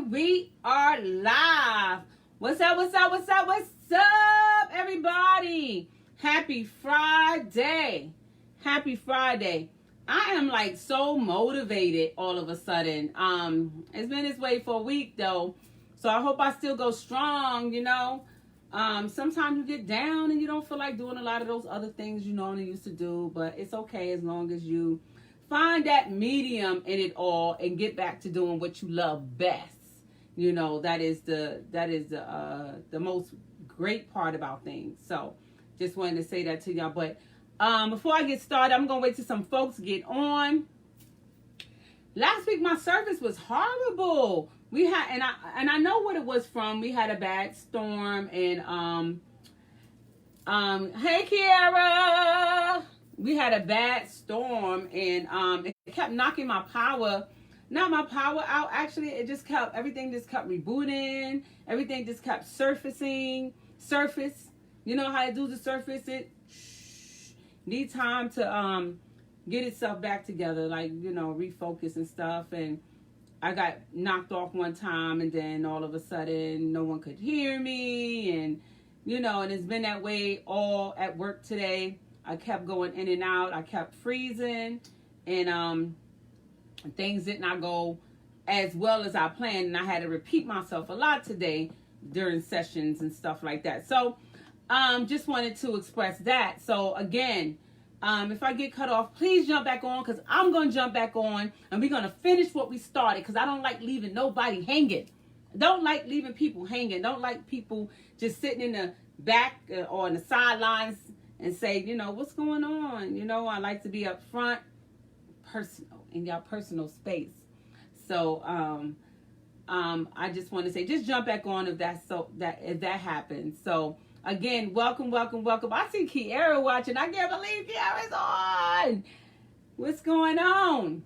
we are live. What's up, everybody? Happy Friday. Happy Friday. I am like so motivated all of a sudden. It's been this way for a week though. So I hope I still go strong, Sometimes you get down and you don't feel like doing a lot of those other things you normally used to do, but it's okay as long as you find that medium in it all and get back to doing what you love best. That is the most great part about things. So just wanted to say that to y'all. But before I get started, I'm gonna wait till some folks get on. Last week my service was horrible. We had and I know what it was from. We had a bad storm and hey Kiara. We had a bad storm and it kept knocking my power. Not my power out. Actually, everything just kept rebooting. Everything just kept surface. You know how to do the surface? It need time to get itself back together, refocus and stuff. And I got knocked off one time, and then all of a sudden, no one could hear me, and and it's been that way all at work today. I kept going in and out. I kept freezing, and things did not go as well as I planned, and I had to repeat myself a lot today during sessions and stuff like that. So, just wanted to express that. So again, if I get cut off, please jump back on, because I'm going to jump back on, and we're going to finish what we started, because I don't like leaving nobody hanging. Don't like leaving people hanging. Don't like people just sitting in the back or in the sidelines and say, what's going on? I like to be up front, personal, in your personal space. So I just want to say, just jump back on if that happens. So again, welcome. I see Kiara watching. I can't believe Kiara's on. What's going on?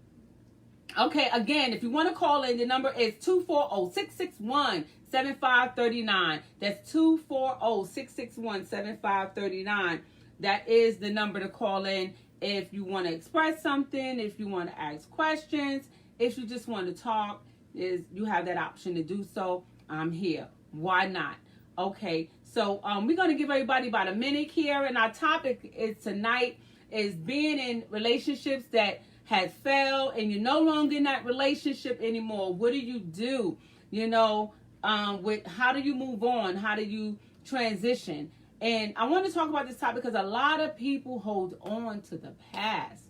Okay, again, if you want to call in, the number is 240-661-7539. That's 240-661-7539. That is the number to call in if you want to express something, if you want to ask questions, if you just want to talk, you have that option to do so. I'm here. Why not? Okay, so we're going to give everybody about a minute here, and our topic tonight is being in relationships that has failed, and you're no longer in that relationship anymore. What do you do? With how do you move on? How do you transition? And I want to talk about this topic because a lot of people hold on to the past.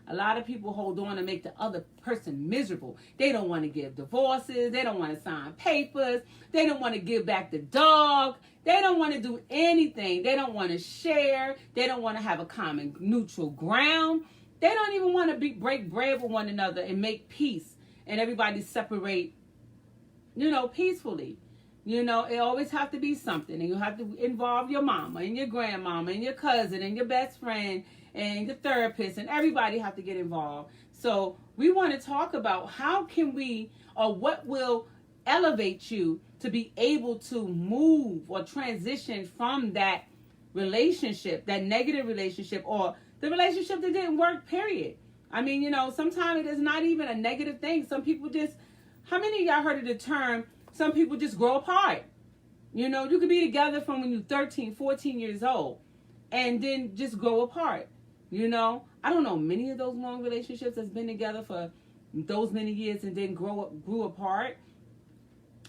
A lot of people hold on to make the other person miserable. They don't want to give divorces. They don't want to sign papers. They don't want to give back the dog. They don't want to do anything. They don't want to share. They don't want to have a common neutral ground. They don't even want to break bread with one another and make peace and everybody separate, peacefully. It always have to be something, and you have to involve your mama and your grandmama and your cousin and your best friend and the therapist, and everybody have to get involved. So we want to talk about how can we, or what will elevate you to be able to move or transition from that relationship, that negative relationship, or the relationship that didn't work, period. I mean, sometimes it is not even a negative thing. Some people just, how many of y'all heard of the term, some people just grow apart? You could be together from when you're 13, 14 years old and then just grow apart. I don't know many of those long relationships that's been together for those many years and then grew apart.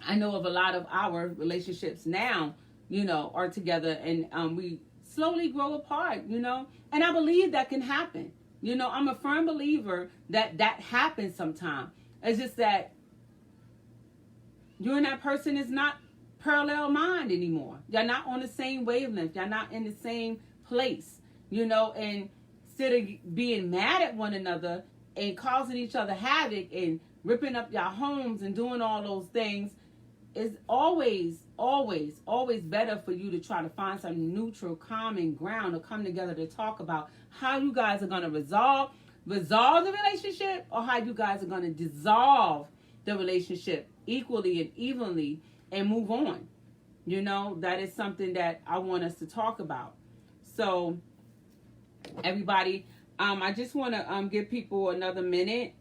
I know of a lot of our relationships now, are together and we slowly grow apart, and I believe that can happen. I'm a firm believer that happens sometime. It's just that you and that person is not parallel mind anymore. You're not on the same wavelength. You're not in the same place, and instead of being mad at one another and causing each other havoc and ripping up your homes and doing all those things, it's always better for you to try to find some neutral, common ground or come together to talk about how you guys are going to resolve the relationship, or how you guys are going to dissolve the relationship equally and evenly and move on. That is something that I want us to talk about. So everybody, I just want to give people another minute.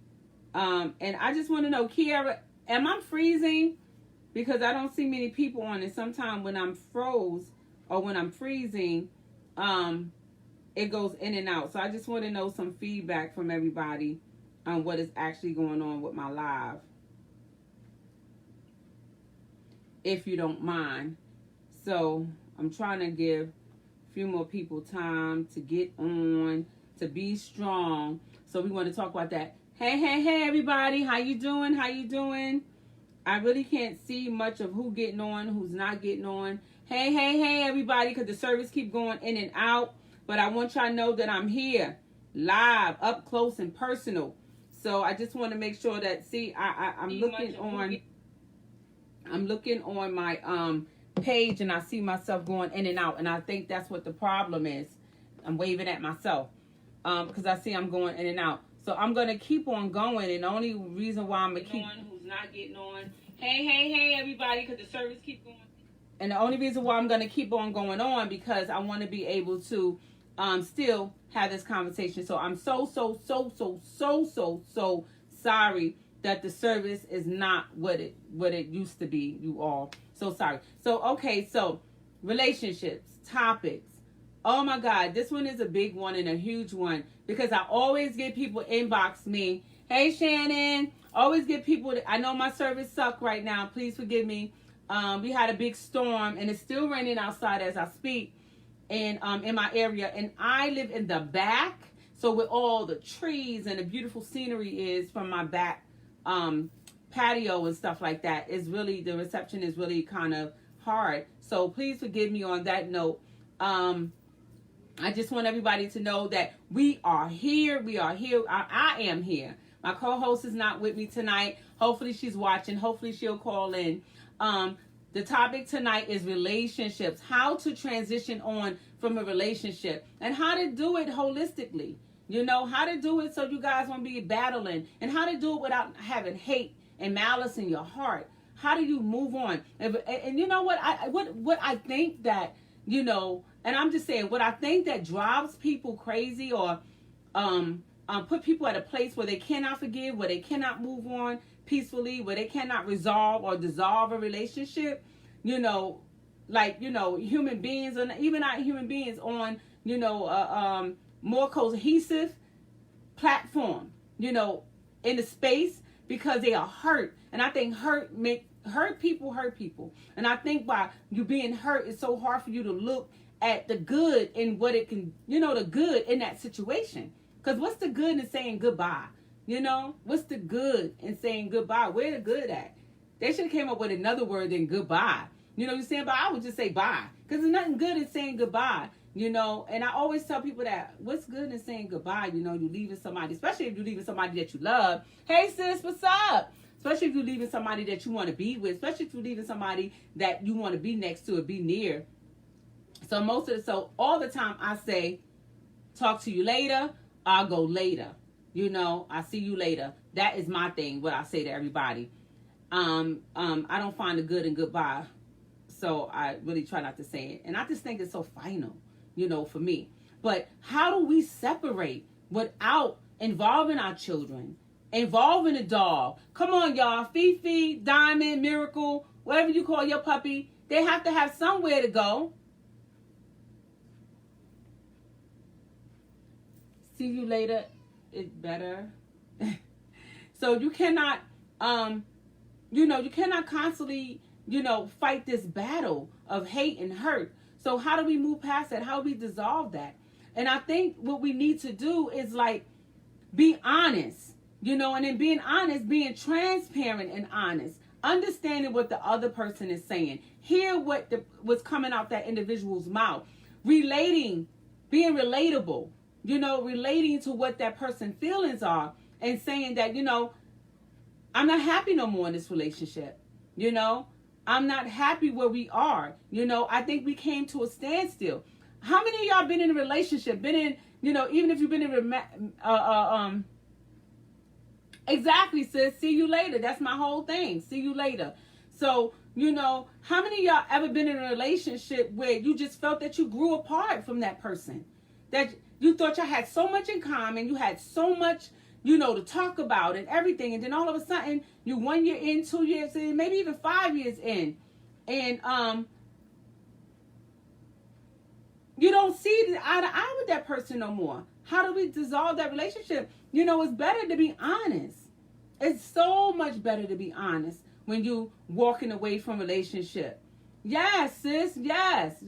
And I just want to know, Kiara, am I freezing? because I don't see many people on it. Sometimes when I'm froze or when I'm freezing, it goes in and out. So I just want to know some feedback from everybody on what is actually going on with my live, if you don't mind. So I'm trying to give a few more people time to get on, to be strong. So we want to talk about that. Hey, everybody. How you doing? How you doing? I really can't see much of who getting on, who's not getting on. Hey, everybody, because the service keep going in and out. But I want y'all to know that I'm here, live, up close and personal. So I just want to make sure that, see, I'm looking on my page, and I see myself going in and out, and I think that's what the problem is. I'm waving at myself because I see I'm going in and out. So I'm gonna keep on going, and the only reason why I'm gonna keep on, who's not getting on. Hey, everybody, because the service keep going. And the only reason why I'm gonna keep on going on because I want to be able to still have this conversation. So I'm so sorry that the service is not what it used to be, you all. So sorry. So, okay, so relationships, topics. Oh my God, this one is a big one and a huge one because I always get people inbox me. Hey, Shannon. Always get people, I know my service sucks right now. Please forgive me. We had a big storm and it's still raining outside as I speak and in my area. And I live in the back. So with all the trees and the beautiful scenery is from my back patio and stuff like that, is really, the reception is really kind of hard. So please forgive me on that note. I just want everybody to know that we are here. We are here. I am here. My co-host is not with me tonight. Hopefully she's watching. Hopefully she'll call in. The topic tonight is relationships. How to transition on from a relationship and how to do it holistically. You know, how to do it so you guys won't be battling, and how to do it without having hate and malice in your heart. How do you move on? And you know what? What I think that, you know, and I'm just saying, what I think that drives people crazy or put people at a place where they cannot forgive, where they cannot move on peacefully, where they cannot resolve or dissolve a relationship, you know, like, you know, human beings, and even not human beings on, you know, more cohesive platform, you know, in the space, because they are hurt. And I think hurt people. And I think by you being hurt, it's so hard for you to look at the good in what it can, you know, the good in that situation. Because what's the good in saying goodbye? You know, what's the good in saying goodbye? Where the good at? They should have came up with another word than goodbye. You know what I'm saying? But I would just say bye. Because there's nothing good in saying goodbye. You know, and I always tell people that what's good in saying goodbye, you know, you leaving somebody, especially if you're leaving somebody that you love. Hey sis, what's up? Especially if you're leaving somebody that you want to be with, especially if you're leaving somebody that you want to be next to or be near. So all the time I say, talk to you later, I'll go later. You know, I see you later. That is my thing, what I say to everybody. I don't find the good in goodbye. So I really try not to say it. And I just think it's so final, you know, for me. But how do we separate without involving our children, involving a dog? Come on, y'all. Fifi, Diamond, Miracle, whatever you call your puppy, they have to have somewhere to go. See you later. It's better. So you cannot, you cannot constantly, fight this battle of hate and hurt. So how do we move past that? How do we dissolve that? And I think what we need to do is like be honest, and in being honest, being transparent and honest, understanding what the other person is saying, hear what's coming out that individual's mouth, relating, being relatable, relating to what that person's feelings are, and saying that, I'm not happy no more in this relationship. I'm not happy where we are. I think we came to a standstill. How many of y'all been in a relationship, been in, even if you've been in, exactly, sis, see you later. That's my whole thing. See you later. So, how many of y'all ever been in a relationship where you just felt that you grew apart from that person? That you thought y'all had so much in common. You had so much, to talk about and everything. And then all of a sudden, you 1 year in, 2 years in, maybe even 5 years in. And you don't see eye to eye with that person no more. How do we dissolve that relationship? It's better to be honest. It's so much better to be honest when you walking away from a relationship. Yes, sis. Yes.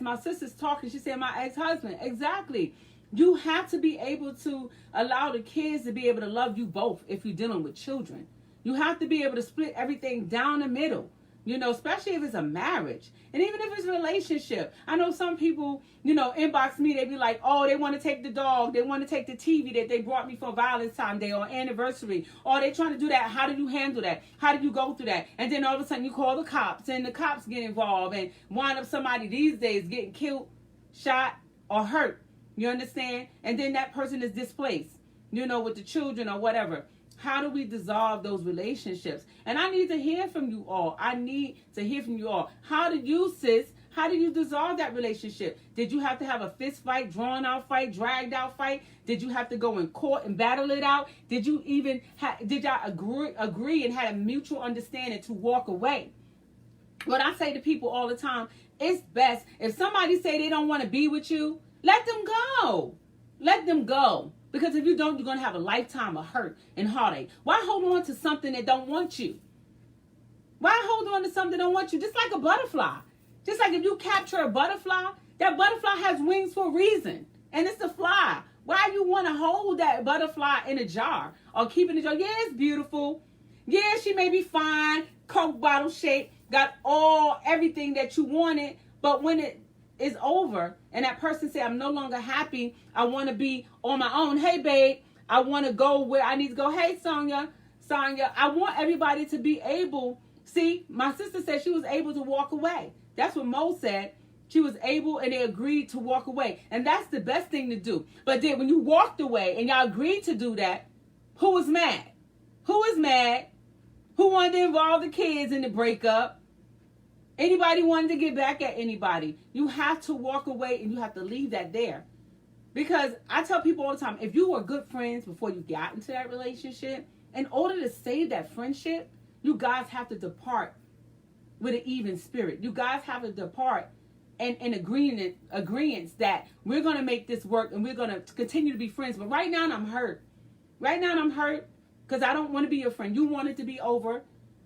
My sister's talking. She said, my ex-husband. Exactly. You have to be able to allow the kids to be able to love you both if you're dealing with children. You have to be able to split everything down the middle. Especially if it's a marriage. And even if it's a relationship. I know some people, inbox me, they be like, oh, they want to take the dog. They want to take the TV that they brought me for Valentine's Day or anniversary. Or they trying to do that. How do you handle that? How do you go through that? And then all of a sudden you call the cops and the cops get involved and wind up somebody these days getting killed, shot, or hurt. You understand? And then that person is displaced, with the children or whatever. How do we dissolve those relationships? And I need to hear from you all. How did you, sis? How did you dissolve that relationship? Did you have to have a fist fight, drawn out fight, dragged out fight? Did you have to go in court and battle it out? Did you even did y'all agree and had a mutual understanding to walk away? What I say to people all the time, it's best if somebody say they don't want to be with you, let them go. Let them go. Because if you don't, you're going to have a lifetime of hurt and heartache. Why hold on to something that don't want you? Why hold on to something that don't want you? Just like a butterfly. Just like if you capture a butterfly, that butterfly has wings for a reason. And it's a fly. Why you want to hold that butterfly in a jar or keep it in a jar? Yeah, it's beautiful. Yeah, she may be fine, Coke bottle shape, got everything that you wanted. But when it is over and that person say, I'm no longer happy, I want to be on my own. Hey, babe, I want to go where I need to go. Hey, Sonia, I want everybody to be able. See, my sister said she was able to walk away. That's what Mo said. She was able and they agreed to walk away. And that's the best thing to do. But then when you walked away and y'all agreed to do that, who was mad? Who is mad? Who wanted to involve the kids in the breakup? Anybody wanted to get back at anybody? You have to walk away and you have to leave that there. Because I tell people all the time, if you were good friends before you got into that relationship, in order to save that friendship, you guys have to depart with an even spirit. You guys have to depart in agreements that we're going to make this work and we're going to continue to be friends. But right now I'm hurt. Right now I'm hurt because I don't want to be your friend. You want it to be over,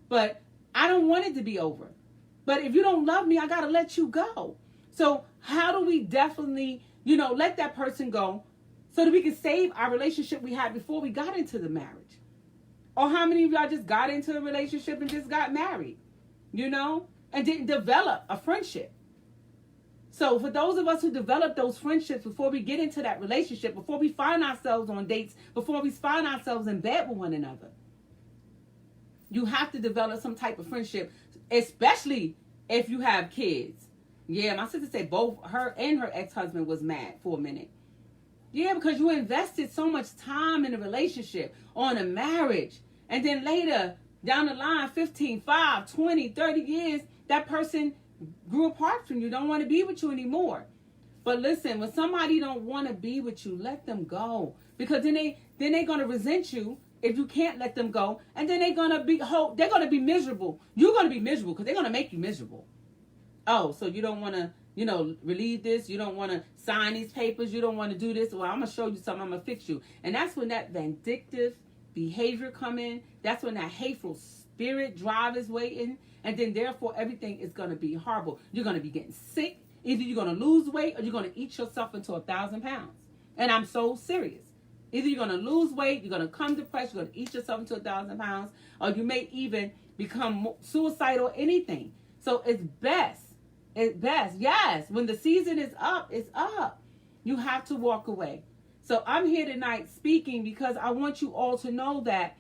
but I don't want it to be over. But if you don't love me, I got to let you go. So how do we definitely, let that person go so that we can save our relationship we had before we got into the marriage? Or how many of y'all just got into a relationship and just got married, and didn't develop a friendship? So for those of us who develop those friendships before we get into that relationship, before we find ourselves on dates, before we find ourselves in bed with one another, you have to develop some type of friendship, especially if you have kids. Yeah, my sister said both her and her ex-husband was mad for a minute. Yeah, because you invested so much time in a relationship, on a marriage. And then later, down the line, 15, 5, 20, 30 years, that person grew apart from you, don't want to be with you anymore. But listen, when somebody don't want to be with you, let them go. Because then they're going to resent you if you can't let them go. And then they're going to be miserable. You're going to be miserable because they're going to make you miserable. Oh, so you don't want to, relieve this. You don't want to sign these papers. You don't want to do this. Well, I'm going to show you something. I'm going to fix you. And that's when that vindictive behavior come in. That's when that hateful spirit drive is waiting. And then therefore everything is going to be horrible. You're going to be getting sick. Either you're going to lose weight or you're going to eat yourself into 1,000 pounds. And I'm so serious. Either you're going to lose weight, you're going to come depressed, you're going to eat yourself into 1,000 pounds, or you may even become suicidal or anything. So it's best. Yes, when the season is up, it's up. You have to walk away. So I'm here tonight speaking because I want you all to know that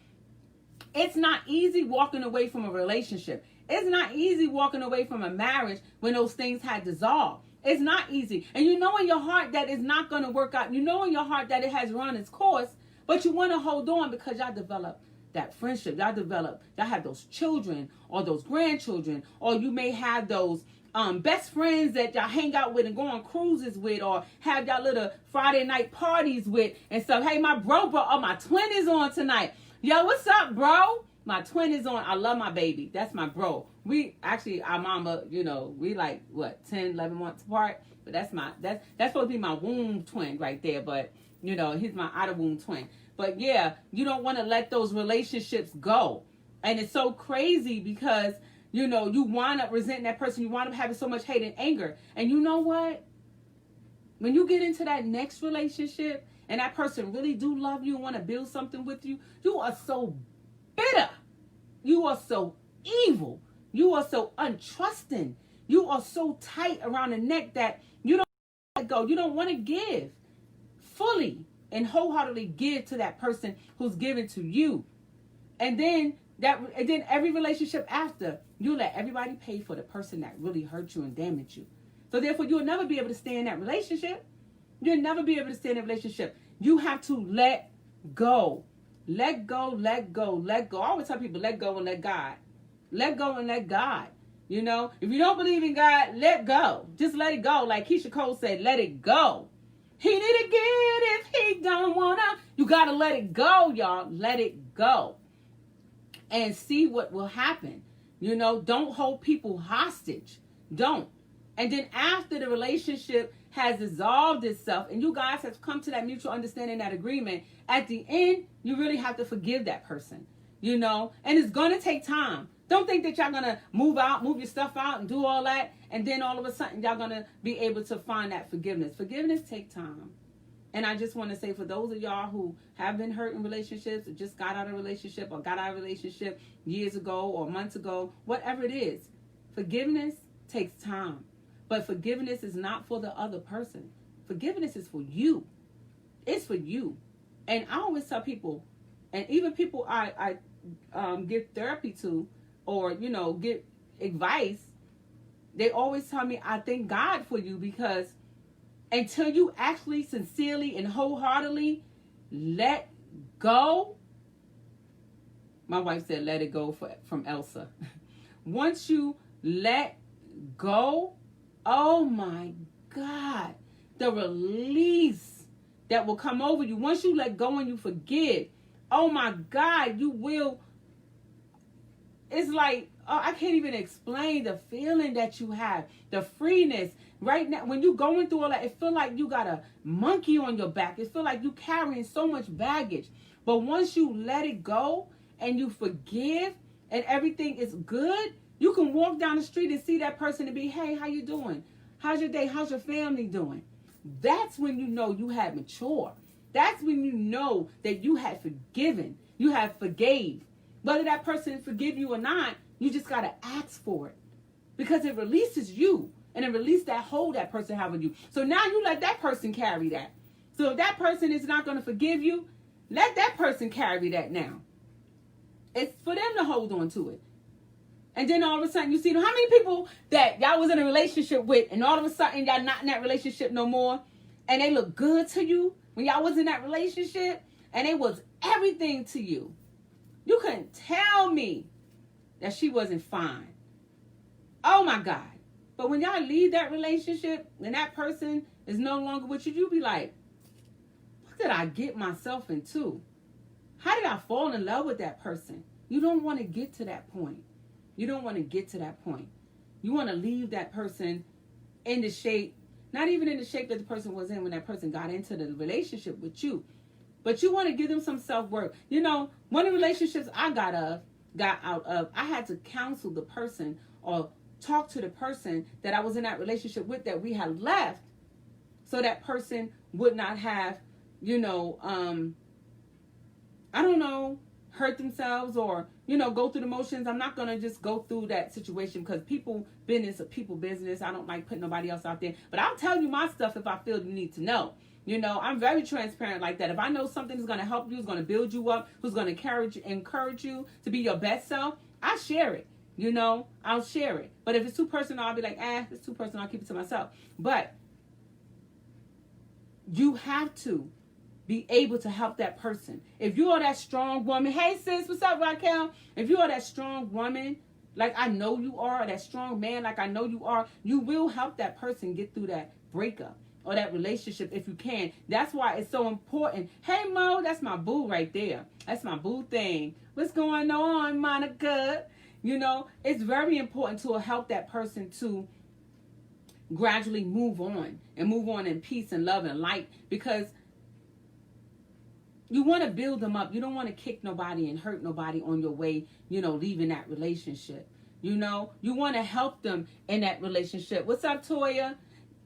it's not easy walking away from a relationship. It's not easy walking away from a marriage when those things had dissolved. It's not easy. And you know in your heart that it's not going to work out. You know in your heart that it has run its course, but you want to hold on because y'all develop that friendship. Y'all have those children or those grandchildren, or you may have those best friends that y'all hang out with and go on cruises with, or have y'all little Friday night parties with and stuff. Hey, my my twin is on tonight. Yo, what's up, bro? My twin is on. I love my baby. That's my bro. We actually, our mama, we like, 10, 11 months apart. But that's supposed to be my womb twin right there. But, he's my out of womb twin. But yeah, you don't want to let those relationships go. And it's so crazy because, you wind up resenting that person. You wind up having so much hate and anger. And you know what? When you get into that next relationship and that person really do love you and want to build something with you, you are so bitter. You are so evil. You are so untrusting. You are so tight around the neck that you don't let go. You don't want to give fully and wholeheartedly give to that person who's given to you. And then every relationship after, you let everybody pay for the person that really hurt you and damaged you. So therefore, you'll never be able to stay in that relationship. You'll never be able to stay in a relationship. You have to let go. Let go, let go, let go. I always tell people, let go and let God. Let go and let God. If you don't believe in God, let go. Just let it go. Like Keisha Cole said, let it go. He need to get if he don't wanna. You gotta let it go, y'all. Let it go. And see what will happen. Don't hold people hostage. Don't. And then after the relationship has dissolved itself and you guys have come to that mutual understanding, that agreement, at the end, you really have to forgive that person, and it's going to take time. Don't think that y'all going to move your stuff out and do all that. And then all of a sudden y'all going to be able to find that forgiveness. Forgiveness take time. And I just want to say, for those of y'all who have been hurt in relationships or just got out of a relationship or got out of a relationship years ago or months ago, whatever it is, forgiveness takes time. But forgiveness is not for the other person. Forgiveness is for you. It's for you. And I always tell people, and even people I give therapy to or, get advice, they always tell me, I thank God for you, because until you actually sincerely and wholeheartedly let go, my wife said, let it go from Elsa. Once you let go, oh my God, the release that will come over you. Once you let go and you forgive, oh my God, you will. It's like, I can't even explain the feeling that you have, the freeness. Right now, when you're going through all that, it feel like you got a monkey on your back. It feel like you carrying so much baggage. But once you let it go and you forgive and everything is good, you can walk down the street and see that person and be, hey, how you doing? How's your day? How's your family doing? That's when you know you have matured. That's when you know that you have forgiven. You have forgave. Whether that person forgive you or not, you just got to ask for it. Because it releases you. And it releases that hold that person have with you. So now you let that person carry that. So if that person is not going to forgive you, let that person carry that now. It's for them to hold on to it. And then all of a sudden you see, how many people that y'all was in a relationship with, and all of a sudden y'all not in that relationship no more, and they look good to you when y'all was in that relationship, and it was everything to you. You couldn't tell me that she wasn't fine. Oh my God. But when y'all leave that relationship and that person is no longer with you, you be like, what did I get myself into? How did I fall in love with that person? You don't want to get to that point. You don't want to get to that point. You want to leave that person in the shape, not even in the shape that the person was in when that person got into the relationship with you. But you want to give them some self-worth. One of the relationships I got out of, I had to counsel the person or talk to the person that I was in that relationship with that we had left, so that person would not have, hurt themselves or, go through the motions. I'm not going to just go through that situation, because people business I don't like putting nobody else out there. But I'll tell you my stuff if I feel you need to know. I'm very transparent like that. If I know something is going to help you, is going to build you up, who's going to encourage you to be your best self, I share it. I'll share it. But if it's too personal, I'll be like, it's too personal, I'll keep it to myself. But you have to be able to help that person. If you are that strong woman, hey sis, what's up, Raquel? If you are that strong woman, like I know you are, that strong man like I know you are, you will help that person get through that breakup or that relationship if you can. That's why it's so important. Hey Mo, that's my boo right there. That's my boo thing. What's going on, Monica? You know, it's very important to help that person to gradually move on in peace and love and light, because you want to build them up. You don't want to kick nobody and hurt nobody on your way, you know, leaving that relationship. You know, you want to help them in that relationship. What's up, Toya?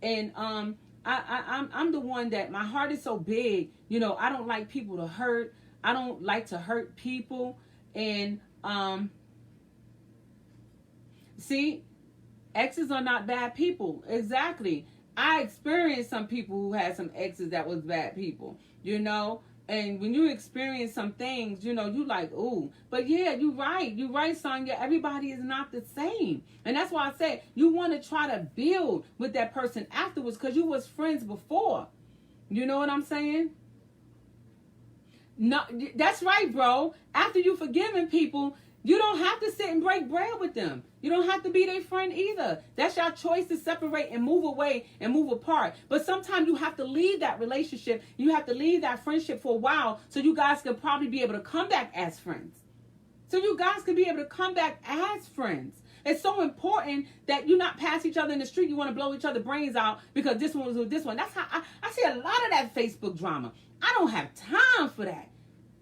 And I'm the one that my heart is so big. You know, I don't like people to hurt. I don't like to hurt people. And see, exes are not bad people. Exactly. I experienced some people who had some exes that was bad people, you know. And when you experience some things, you know, you like, ooh. But yeah, you're right, Sonia. Everybody is not the same. And that's why I said you want to try to build with that person afterwards, because you was friends before. You know what I'm saying? No, that's right, bro. After you forgiving people, you don't have to sit and break bread with them. You don't have to be their friend either. That's your choice to separate and move away and move apart. But sometimes you have to leave that relationship. You have to leave that friendship for a while so you guys can probably be able to come back as friends. So you guys can be able to come back as friends. It's so important that you not pass each other in the street. You want to blow each other's brains out because this one was with this one. That's how I see a lot of that Facebook drama. I don't have time for that.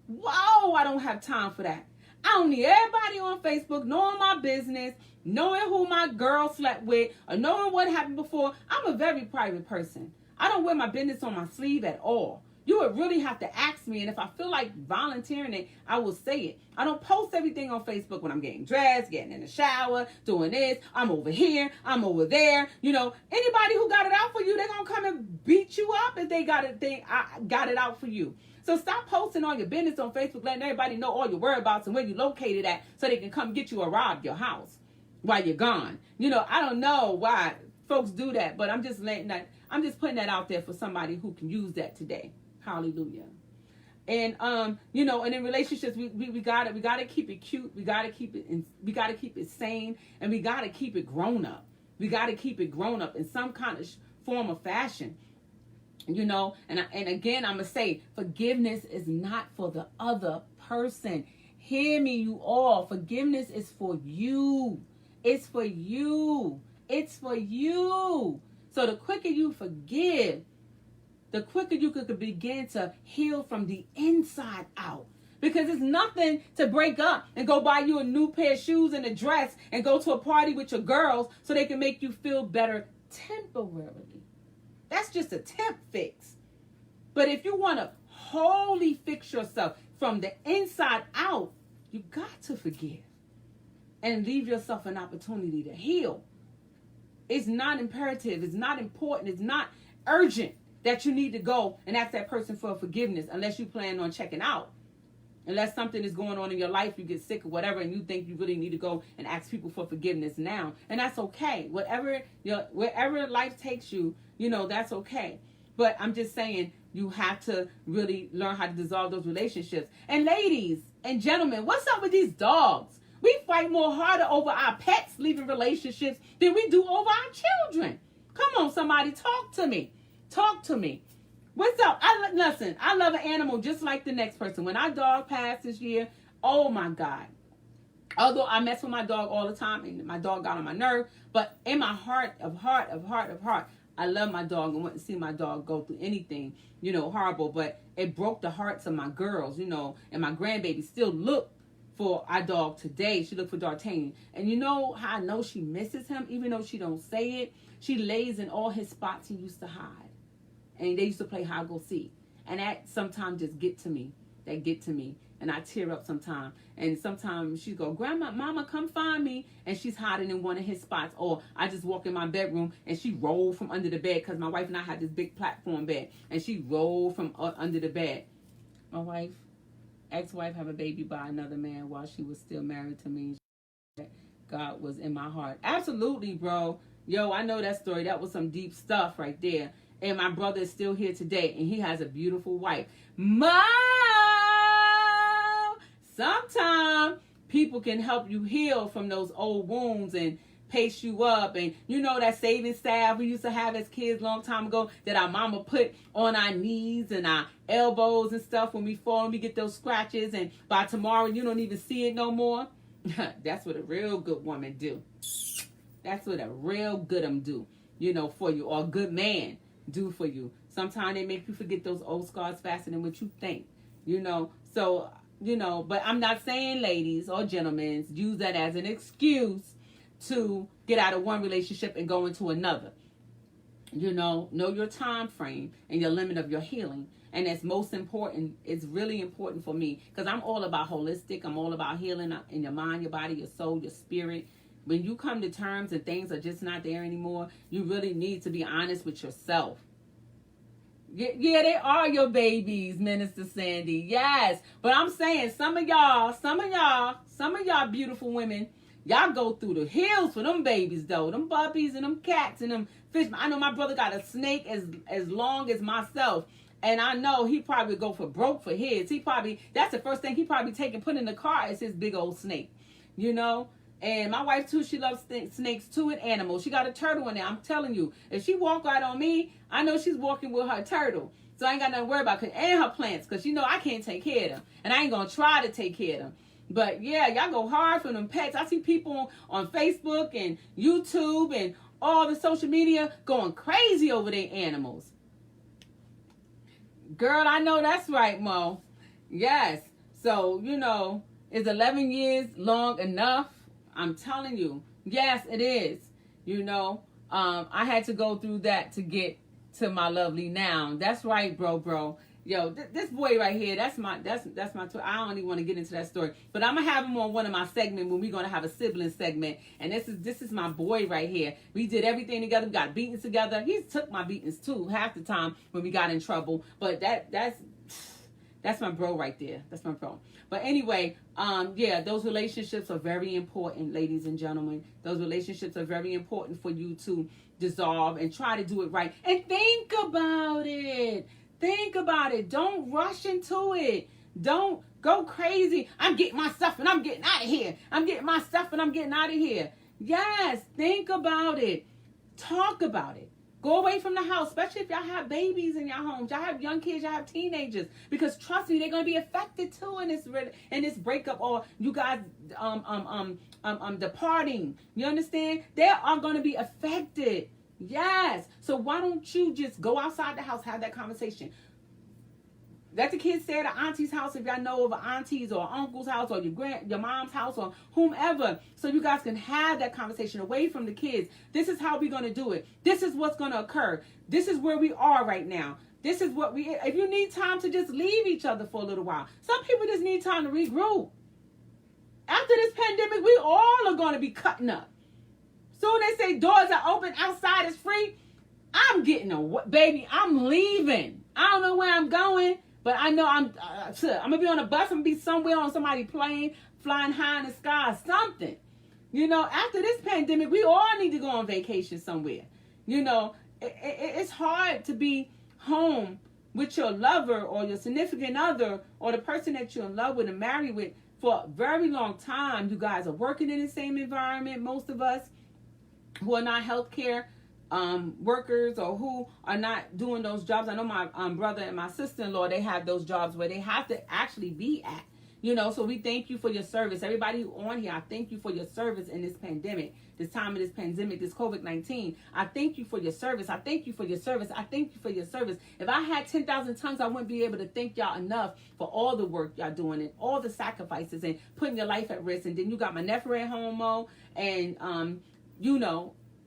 Whoa, I don't have time for that. I don't need everybody on Facebook knowing my business, knowing who my girl slept with, or knowing what happened before. I'm a very private person. I don't wear my business on my sleeve at all. You would really have to ask me, and if I feel like volunteering it, I will say it. I don't post everything on Facebook when I'm getting dressed, getting in the shower, doing this. I'm over here, I'm over there. You know, anybody who got it out for you, they're going to come and beat you up if they got it out for you. So stop posting all your business on Facebook, letting everybody know all your whereabouts and where you located at so they can come get you or rob your house while you're gone. You know, I don't know why folks do that, but I'm just putting that out there for somebody who can use that today. Hallelujah. And you know, and in relationships, we gotta keep it cute, we gotta keep it sane, and we gotta keep it grown up. We gotta keep it grown up in some kind of form of fashion. You know, and again, I'm going to say, forgiveness is not for the other person. Hear me, you all. Forgiveness is for you. It's for you. It's for you. So the quicker you forgive, the quicker you could begin to heal from the inside out. Because it's nothing to break up and go buy you a new pair of shoes and a dress and go to a party with your girls so they can make you feel better temporarily. That's just a temp fix. But if you want to wholly fix yourself from the inside out, you got to forgive and leave yourself an opportunity to heal. It's not imperative. It's not important. It's not urgent that you need to go and ask that person for forgiveness unless you plan on checking out. Unless something is going on in your life, you get sick or whatever, and you think you really need to go and ask people for forgiveness now. And that's okay. Wherever life takes you, you know, that's okay. But I'm just saying, you have to really learn how to dissolve those relationships. And ladies and gentlemen, what's up with these dogs? We fight more harder over our pets leaving relationships than we do over our children. Come on, somebody, talk to me. Talk to me. What's up? Listen, I love an animal just like the next person. When our dog passed this year, oh my God. Although I mess with my dog all the time and my dog got on my nerve, but in my heart, I love my dog and wouldn't see my dog go through anything, you know, horrible. But it broke the hearts of my girls, you know, and my grandbaby still look for our dog today. She looked for D'Artagnan. And you know how I know she misses him, even though she don't say it? She lays in all his spots he used to hide. And they used to play hide go seek. And that sometimes just get to me. That get to me. And I tear up sometimes. And sometimes she go, Grandma, Mama, come find me. And she's hiding in one of his spots. Or I just walk in my bedroom and she rolled from under the bed. Because my wife and I had this big platform bed. And she rolled from under the bed. My ex-wife, had a baby by another man while she was still married to me. God was in my heart. Absolutely, bro. Yo, I know that story. That was some deep stuff right there. And my brother is still here today, and he has a beautiful wife. Mo! Sometimes people can help you heal from those old wounds and pace you up. And you know that saving salve we used to have as kids a long time ago that our mama put on our knees and our elbows and stuff when we fall and we get those scratches, and by tomorrow you don't even see it no more. That's what a real good woman do. That's what a real good do, for you, or a good man do for you. Sometimes they make you forget those old scars faster than what you think, So, but I'm not saying ladies or gentlemen use that as an excuse to get out of one relationship and go into another. Know your time frame and your limit of your healing. And that's most important. It's really important for me because I'm all about holistic. I'm all about healing in your mind, your body, your soul, your spirit. When you come to terms and things are just not there anymore, you really need to be honest with yourself. Yeah, they are your babies, Minister Sandy. Yes. But I'm saying some of y'all beautiful women, y'all go through the hills for them babies, though. Them puppies and them cats and them fish. I know my brother got a snake as long as myself. And I know he probably go for broke for his. That's the first thing he probably take and put in the car is his big old snake. And my wife, too, she loves snakes, too, and animals. She got a turtle in there. I'm telling you, if she walk out on me, I know she's walking with her turtle. So I ain't got nothing to worry about. And her plants, because I can't take care of them. And I ain't going to try to take care of them. But, yeah, y'all go hard for them pets. I see people on Facebook and YouTube and all the social media going crazy over their animals. Girl, I know that's right, Mo. Yes. So, is 11 years long enough? I'm telling you, yes, it is. I had to go through that to get to my lovely now. That's right, bro. Yo, this boy right here, that's my. I don't even want to get into that story, but I'm gonna have him on one of my segments when we're gonna have a sibling segment. And this is my boy right here. We did everything together. We got beatings together. He took my beatings too half the time when we got in trouble. But that's my bro right there. That's my bro. But anyway, those relationships are very important, ladies and gentlemen. Those relationships are very important for you to dissolve and try to do it right. And think about it. Don't rush into it. Don't go crazy. I'm getting my stuff and I'm getting out of here. Yes, think about it. Talk about it. Go away from the house, especially if y'all have babies in your homes. Y'all have young kids, y'all have teenagers. Because trust me, they're going to be affected too in this breakup, or you guys departing. You understand? They are going to be affected. Yes. So why don't you just go outside the house, have that conversation? Let the kids stay at the auntie's house if y'all know of an auntie's or uncle's house or your mom's house or whomever, so you guys can have that conversation away from the kids. This is how we're going to do it. This is what's going to occur. This is where we are right now. This is what if you need time to just leave each other for a little while. Some people just need time to regroup. After this pandemic, we all are going to be cutting up. Soon they say doors are open, outside is free. I'm getting baby, I'm leaving. I don't know where I'm going. But I know I'm going to be on a bus. I'm going to be somewhere on somebody's plane, flying high in the sky, something. After this pandemic, we all need to go on vacation somewhere. It's hard to be home with your lover or your significant other or the person that you're in love with and married with for a very long time. You guys are working in the same environment, most of us who are not healthcare workers or who are not doing those jobs. I know my brother and my sister-in-law, they have those jobs where they have to actually be at, so we thank you for your service. Everybody who on here, I thank you for your service in this pandemic, this time of this pandemic, this COVID-19. I thank you for your service. I thank you for your service. I thank you for your service. If I had 10,000 tongues, I wouldn't be able to thank y'all enough for all the work y'all doing and all the sacrifices and putting your life at risk. And then you got my nephew at home, Mo, and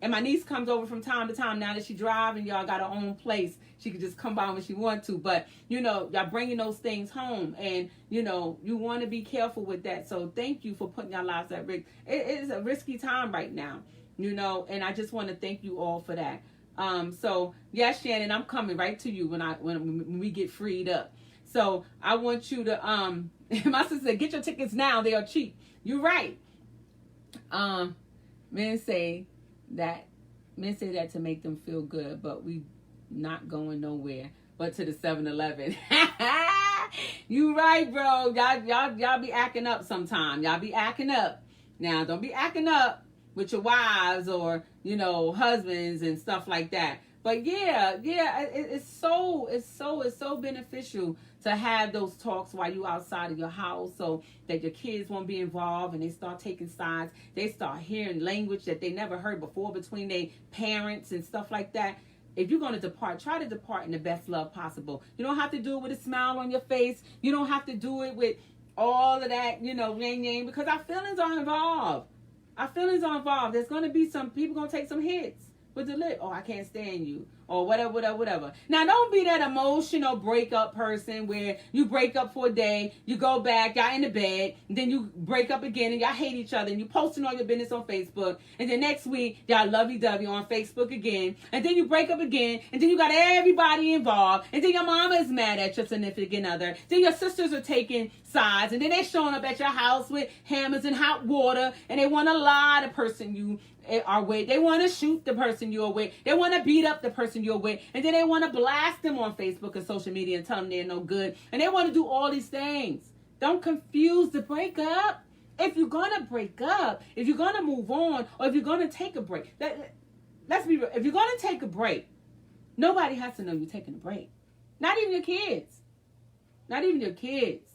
and my niece comes over from time to time now that she drives and y'all got her own place. She can just come by when she wants to. But, y'all bringing those things home. And, you want to be careful with that. So thank you for putting your lives at risk. It is a risky time right now, and I just want to thank you all for that. So, yes, Shannon, I'm coming right to you when we get freed up. So I want you to, my sister said, get your tickets now. They are cheap. You're right. Men say that to make them feel good, but we not going nowhere but to the 7-Eleven. You right, bro. Y'all be acting up sometime. Y'all be acting up. Now, don't be acting up with your wives or, husbands and stuff like that. But yeah, it's so beneficial to have those talks while you outside of your house so that your kids won't be involved and they start taking sides. They start hearing language that they never heard before between their parents and stuff like that. If you're going to depart, try to depart in the best love possible. You don't have to do it with a smile on your face. You don't have to do it with all of that, yang, because our feelings are involved. Our feelings are involved. There's going to be some people going to take some hits with the lip. Oh, I can't stand you. Or whatever. Now, don't be that emotional breakup person where you break up for a day, you go back, y'all in the bed, and then you break up again, and y'all hate each other, and you posting all your business on Facebook, and then next week, y'all lovey-dovey on Facebook again, and then you break up again, and then you got everybody involved, and then your mama is mad at your significant other, then your sisters are taking sides, and then they're showing up at your house with hammers and hot water, and they want to lie the person you are with. They want to shoot the person you're with. They want to beat up the person you're with. And then they want to blast them on Facebook and social media and tell them they're no good. And they want to do all these things. Don't confuse the breakup. If you're going to break up, if you're going to move on, or if you're going to take a break, let's be real. If you're going to take a break, nobody has to know you're taking a break. Not even your kids. Not even your kids.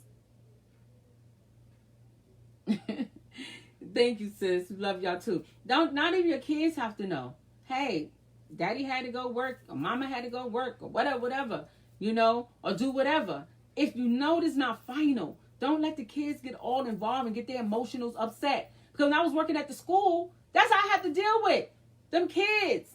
Thank you, sis. Love y'all too. Not even your kids have to know. Hey, daddy had to go work, or mama had to go work, or whatever, or do whatever. If you know it's not final, don't let the kids get all involved and get their emotions upset. Because when I was working at the school, that's how I had to deal with them kids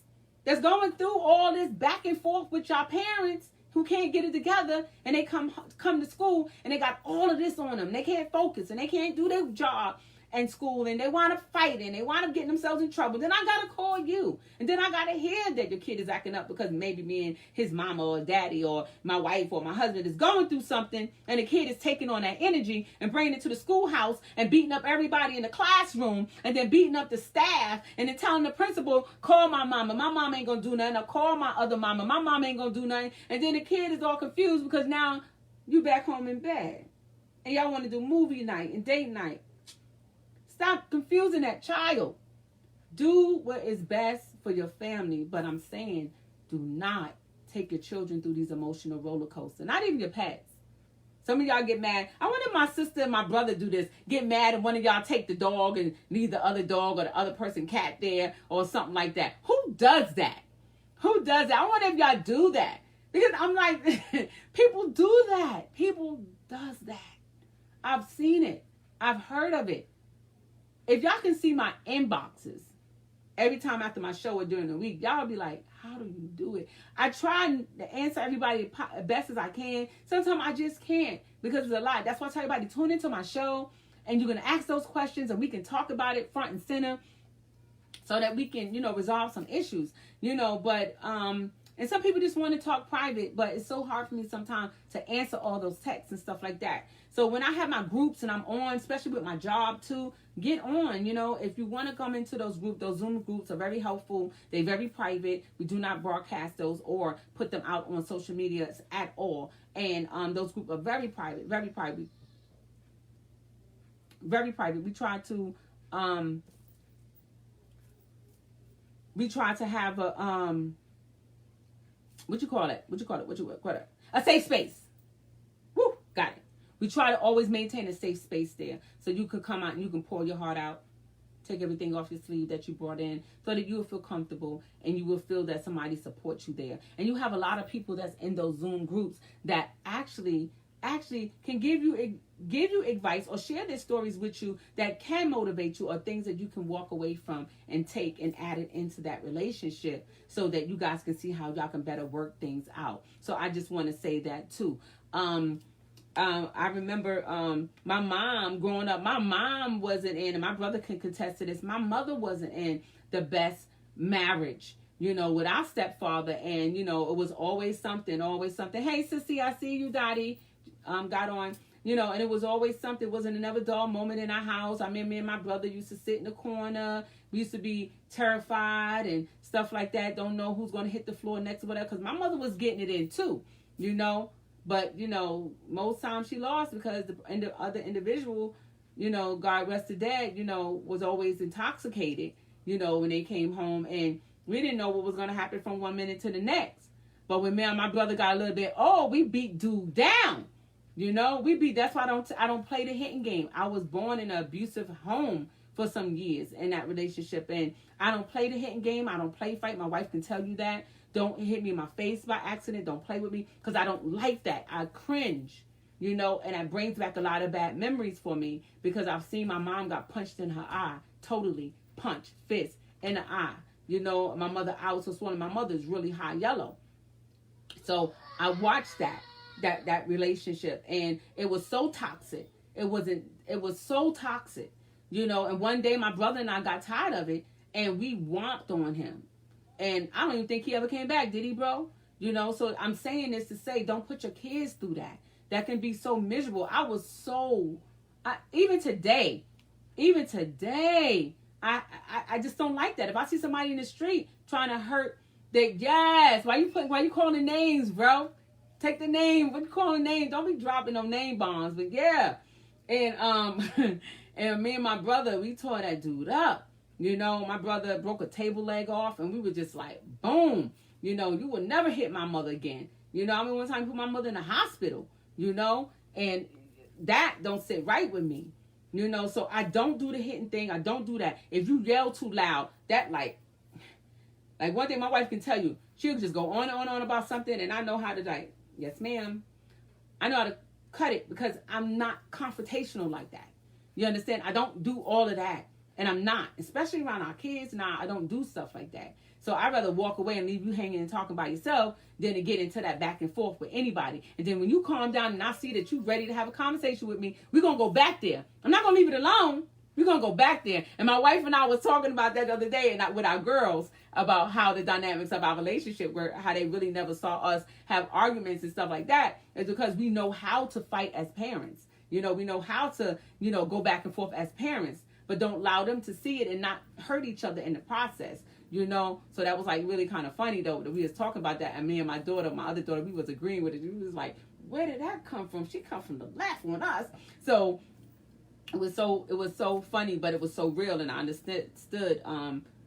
that's going through all this back and forth with your parents who can't get it together, and they come to school and they got all of this on them. They can't focus and they can't do their job and school, and they want to fight and they want to get themselves in trouble. Then I got to call you, and then I got to hear that your kid is acting up because maybe me and his mama or daddy or my wife or my husband is going through something, and the kid is taking on that energy and bringing it to the schoolhouse and beating up everybody in the classroom, and then beating up the staff, and then telling the principal, call my mama ain't gonna do nothing, or call my other mama ain't gonna do nothing. And then the kid is all confused because now you back home in bed and y'all want to do movie night and date night. Stop confusing that child. Do what is best for your family. But I'm saying, do not take your children through these emotional roller coasters. Not even your pets. Some of y'all get mad. I wonder if my sister and my brother do this. Get mad and one of y'all take the dog and leave the other dog or the other person cat there or something like that. Who does that? Who does that? I wonder if y'all do that. Because I'm like, people do that. People does that. I've seen it. I've heard of it. If y'all can see my inboxes every time after my show or during the week, y'all be like, how do you do it? I try to answer everybody as best as I can. Sometimes I just can't because it's a lot. That's why I tell everybody, tune into my show and you're going to ask those questions and we can talk about it front and center so that we can, resolve some issues, but, and some people just want to talk private, but it's so hard for me sometimes to answer all those texts and stuff like that. So when I have my groups and I'm on, especially with my job too, get on, if you want to come into those groups, those Zoom groups are very helpful. They're very private. We do not broadcast those or put them out on social media at all. And those groups are very private, very private, very private. We try to have a, what you call it? A safe space. Woo, got it. We try to always maintain a safe space there so you can come out and you can pour your heart out, take everything off your sleeve that you brought in so that you will feel comfortable and you will feel that somebody supports you there. And you have a lot of people that's in those Zoom groups that actually can give you advice or share their stories with you that can motivate you or things that you can walk away from and take and add it into that relationship so that you guys can see how y'all can better work things out. So I just want to say that too. I remember my mom growing up, my mom wasn't in, and my brother can contest to this, my mother wasn't in the best marriage, with our stepfather. And, it was always something. Hey, sissy, I see you, Dottie. Got on, and it was always something. It wasn't another dull moment in our house. I mean, me and my brother used to sit in the corner. We used to be terrified and stuff like that. Don't know who's going to hit the floor next or whatever. Because my mother was getting it in too, But, most times she lost because the other individual, God rest her dead, was always intoxicated, when they came home. And we didn't know what was going to happen from one minute to the next. But when me and my brother got a little bit old, we beat dude down. That's why I don't play the hitting game. I was born in an abusive home for some years in that relationship. And I don't play the hitting game. I don't play fight. My wife can tell you that. Don't hit me in my face by accident. Don't play with me because I don't like that. I cringe, and that brings back a lot of bad memories for me because I've seen my mom got punched in her eye, totally punched, fist in the eye. My mother, I was so swollen. My mother is really high yellow. So I watched that relationship, and it was so toxic. It was so toxic, and one day my brother and I got tired of it, and we whomped on him. And I don't even think he ever came back, did he, bro? So I'm saying this to say, don't put your kids through that. That can be so miserable. Even today, I just don't like that. If I see somebody in the street trying to hurt, why you calling names, bro? Take the name. What you calling names? Don't be dropping no name bombs. But yeah, and and me and my brother, we tore that dude up. My brother broke a table leg off, and we were just like, boom. You will never hit my mother again. One time he put my mother in the hospital, and that don't sit right with me. So I don't do the hitting thing. I don't do that. If you yell too loud, that like one thing my wife can tell you, she'll just go on and on and on about something, and I know how to yes, ma'am. I know how to cut it because I'm not confrontational like that. You understand? I don't do all of that. And I'm not, especially around our kids. Now, I don't do stuff like that. So I'd rather walk away and leave you hanging and talking by yourself than to get into that back and forth with anybody. And then when you calm down and I see that you're ready to have a conversation with me, we're going to go back there. I'm not going to leave it alone. We're going to go back there. And my wife and I was talking about that the other day and with our girls about how the dynamics of our relationship were, how they really never saw us have arguments and stuff like that. It's because we know how to fight as parents. We know how to, go back and forth as parents. But don't allow them to see it and not hurt each other in the process, So that was really kind of funny though that we was talking about that, and me and my other daughter, we was agreeing with it. We was like, where did that come from? She come from the left on us. So it was so funny, but it was so real, and I understood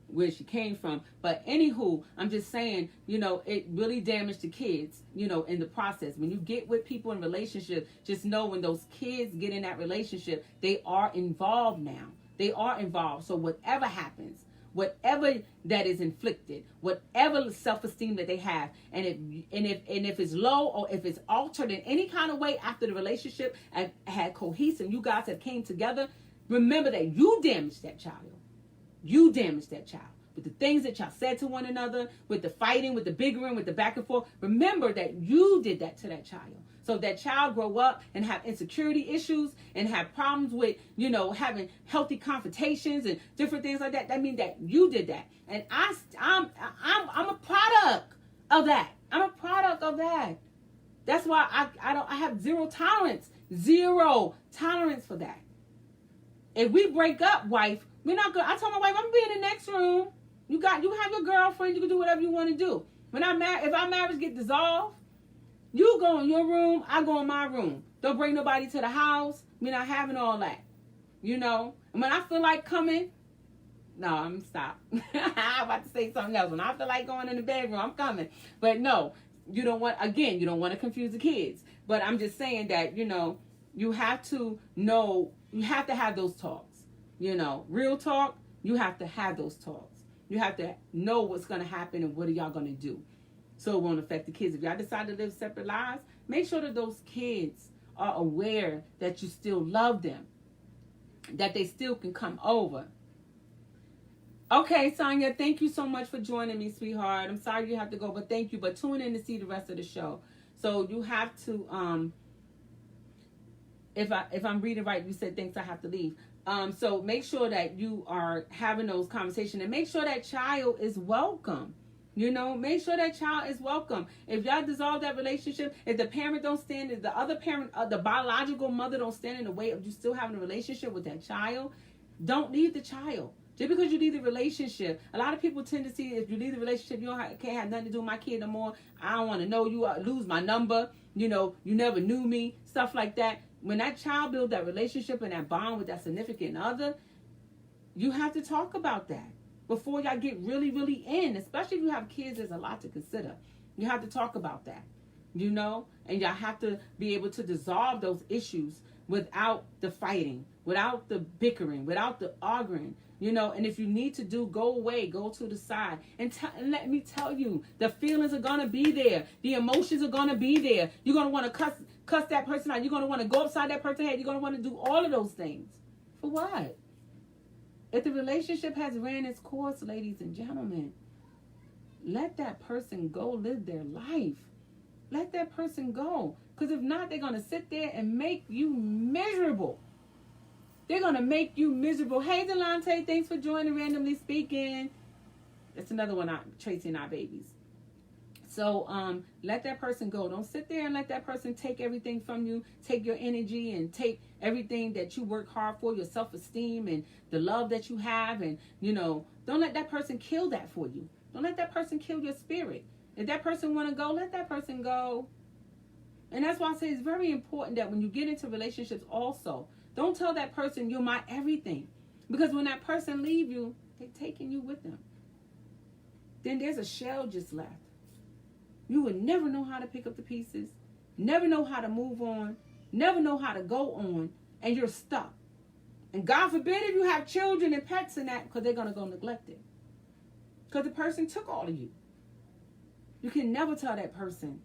where she came from. But anywho, I'm just saying, it really damaged the kids, in the process. When you get with people in relationships, just know when those kids get in that relationship, they are involved now. They are involved. So whatever happens, whatever that is inflicted, whatever self-esteem that they have, and if it's low or if it's altered in any kind of way after the relationship had cohesive and you guys have came together, remember that you damaged that child. You damaged that child. With the things that y'all said to one another, with the fighting, with the bickering, with the back and forth. Remember that you did that to that child. So if that child grow up and have insecurity issues and have problems with, having healthy confrontations and different things like that, that means that you did that. And I'm a product of that. I'm a product of that. That's why I have zero tolerance for that. If we break up, wife, we're not good. I told my wife, I'm gonna be in the next room. You have your girlfriend. You can do whatever you want to do. If our marriage get dissolved, you go in your room, I go in my room. Don't bring nobody to the house. We're not having all that. And when I feel like coming, no, I'm stop. I'm about to say something else. When I feel like going in the bedroom, I'm coming. But no, you don't want to confuse the kids. But I'm just saying that, you have to know, you have to have those talks. Real talk, you have to have those talks. You have to know what's going to happen and what are y'all going to do. So it won't affect the kids. If y'all decide to live separate lives, make sure that those kids are aware that you still love them, that they still can come over. Okay, Sonia, thank you so much for joining me, sweetheart. I'm sorry you have to go, but thank you. But tune in to see the rest of the show. So you have to, if I'm reading right, you said thanks, I have to leave. So make sure that you are having those conversations and make sure that child is welcome. Make sure that child is welcome. If y'all dissolve that relationship, if the parent don't stand, if the other parent, the biological mother don't stand in the way of you still having a relationship with that child, don't leave the child. Just because you leave the relationship, a lot of people tend to see if you leave the relationship, can't have nothing to do with my kid no more. I don't want to know you. I lose my number. You know, you never knew me. Stuff like that. When that child builds that relationship and that bond with that significant other, you have to talk about that before y'all get really, really in. Especially if you have kids, there's a lot to consider. You have to talk about that, you know, and y'all have to be able to dissolve those issues without the fighting, without the bickering, without the arguing. You know, and if you need to go away, go to the side. And let me tell you, the feelings are going to be there. The emotions are going to be there. You're going to want to cuss that person out. You're going to want to go upside that person's head. You're going to want to do all of those things. For what? If the relationship has ran its course, ladies and gentlemen, let that person go live their life. Let that person go. Because if not, they're going to sit there and make you miserable. They're going to make you miserable. Hey, Delonte, thanks for joining Randomly Speaking. That's another one, Tracy and our babies. So let that person go. Don't sit there and let that person take everything from you, take your energy and take everything that you work hard for, your self-esteem and the love that you have. And, you know, don't let that person kill that for you. Don't let that person kill your spirit. If that person want to go, let that person go. And that's why I say it's very important that when you get into relationships also, don't tell that person you're my everything. Because when that person leave you, they're taking you with them. Then there's a shell just left. You would never know how to pick up the pieces, never know how to move on, never know how to go on, and you're stuck. And God forbid if you have children and pets and that, because they're going to go neglected. Because the person took all of you. You can never tell that person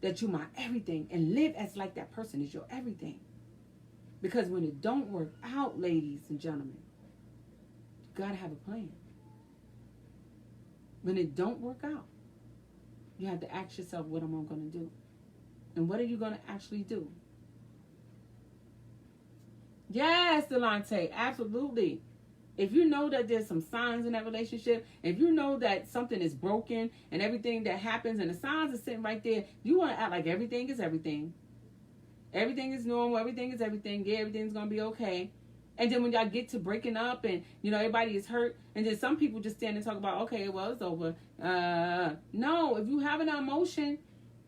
that you're my everything and live as like that person is your everything. Because when it don't work out, ladies and gentlemen, you got to have a plan. When it don't work out, you have to ask yourself, what am I going to do? And what are you going to actually do? Yes, Delonte, absolutely. If you know that there's some signs in that relationship, if you know that something is broken and everything that happens and the signs are sitting right there, you want to act like everything is everything. Everything is normal. Everything is everything. Yeah, everything's going to be okay. And then when y'all get to breaking up and, you know, everybody is hurt. And then some people just stand and talk about, okay, well, it's over. No, if you have an emotion,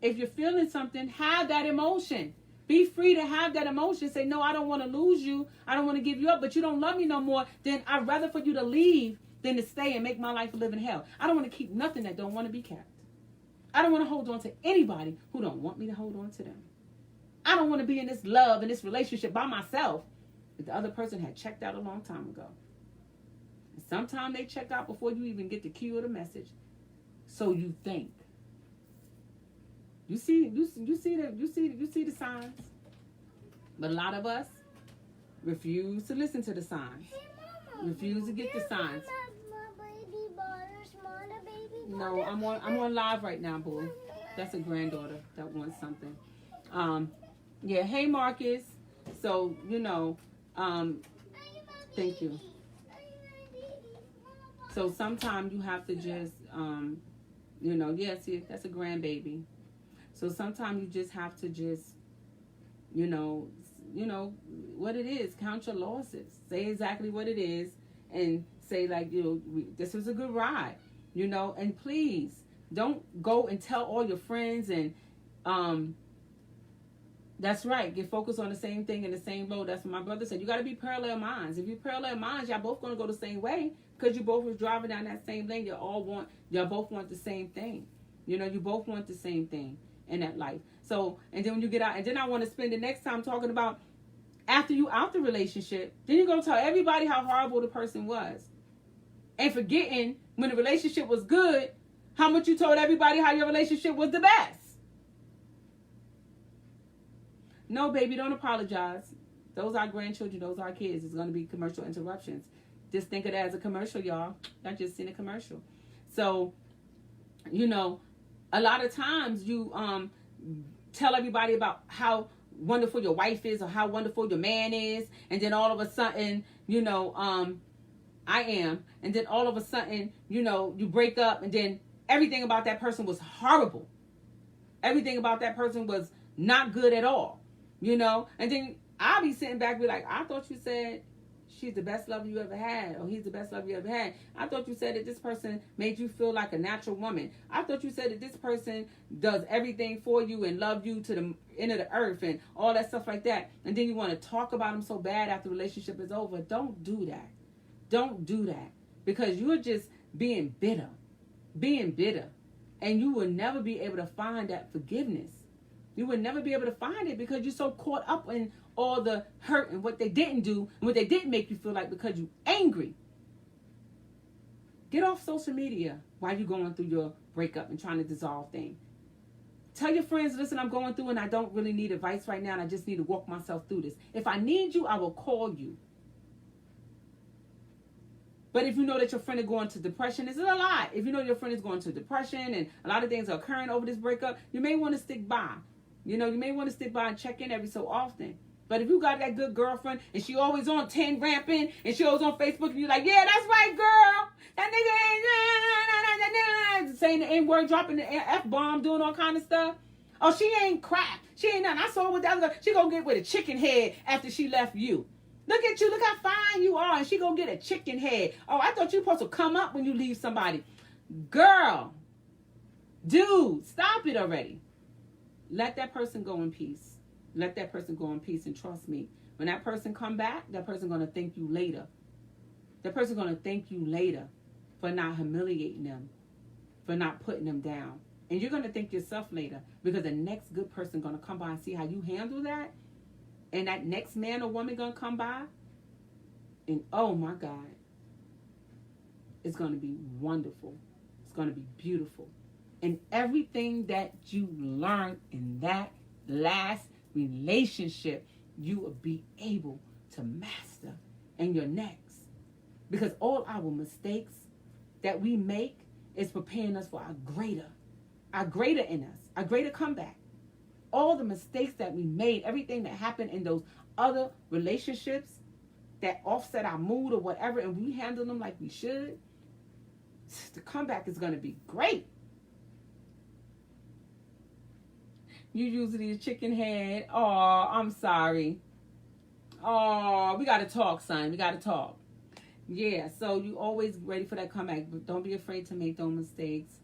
if you're feeling something, have that emotion. Be free to have that emotion. Say, no, I don't want to lose you. I don't want to give you up, but you don't love me no more. Then I'd rather for you to leave than to stay and make my life a living hell. I don't want to keep nothing that don't want to be kept. I don't want to hold on to anybody who don't want me to hold on to them. I don't want to be in this love and this relationship by myself. But the other person had checked out a long time ago. And sometimes they check out before you even get the cue or the message. So you think. You see the signs. But a lot of us refuse to listen to the signs. Refuse to get the signs. No, I'm on live right now, boo. That's a granddaughter that wants something. Yeah, hey Marcus. So, you know, thank you. So sometimes you have to just, you know, yeah, see, that's a grandbaby. So sometimes you just have to just, you know what it is. Count your losses. Say exactly what it is, and say like, you know, this was a good ride, you know. And please don't go and tell all your friends. And that's right. Get focused on the same thing in the same boat. That's what my brother said. You got to be parallel minds. If you're parallel minds, y'all both gonna go the same way because you both was driving down that same lane. Y'all both want the same thing. You know, you both want the same thing in that life. So, and then when you get out, and then I want to spend the next time talking about after you out the relationship, then you're going to tell everybody how horrible the person was. And forgetting when the relationship was good, how much you told everybody how your relationship was the best. No, baby, don't apologize. Those are grandchildren. Those are kids. It's going to be commercial interruptions. Just think of it as a commercial, y'all. I just seen a commercial. So, you know, a lot of times you tell everybody about how wonderful your wife is or how wonderful your man is, and then all of a sudden, you know, I am, and then all of a sudden, you know, you break up, and then everything about that person was horrible. Everything about that person was not good at all, you know. And then I'll be sitting back, be like, I thought you said she's the best lover you ever had, or he's the best lover you ever had. I thought you said that this person made you feel like a natural woman. I thought you said that this person does everything for you and love you to the end of the earth and all that stuff like that. And then you want to talk about them so bad after the relationship is over. Don't do that. Don't do that, because you're just being bitter. And you will never be able to find that forgiveness. You will never be able to find it because you're so caught up in all the hurt and what they didn't do and what they didn't make you feel like because you're angry. Get off social media while you're going through your breakup and trying to dissolve things. Tell your friends, listen, I'm going through and I don't really need advice right now and I just need to walk myself through this. If I need you, I will call you. But if you know that your friend is going to depression, this is a lot. If you know your friend is going to depression and a lot of things are occurring over this breakup, you may want to stick by. You may want to stick by and check in every so often. But if you got that good girlfriend and she always on 10 ramping and she always on Facebook and you're like, yeah, that's right, girl. That nigga ain't saying the N-word, dropping the F-bomb, doing all kind of stuff. Oh, she ain't crap. She ain't nothing. I saw what that was. She gonna get with a chicken head after she left you. Look at you. Look how fine you are. And she gonna get a chicken head. Oh, I thought you were supposed to come up when you leave somebody. Girl. Dude, stop it already. Let that person go in peace. Let that person go in peace, and trust me, when that person come back, that person going to thank you later. That person going to thank you later for not humiliating them, for not putting them down. And you're going to thank yourself later because the next good person going to come by and see how you handle that. And that next man or woman going to come by, and oh my God, it's going to be wonderful. It's going to be beautiful. And everything that you learned in that last relationship, you will be able to master in your next. Because all our mistakes that we make is preparing us for our greater in us, our greater comeback. All the mistakes that we made, everything that happened in those other relationships that offset our mood or whatever, and we handle them like we should, the comeback is going to be great. You usually a chicken head. Oh, I'm sorry. Oh, we got to talk, son. We got to talk. Yeah, so you always ready for that comeback. But don't be afraid to make those mistakes.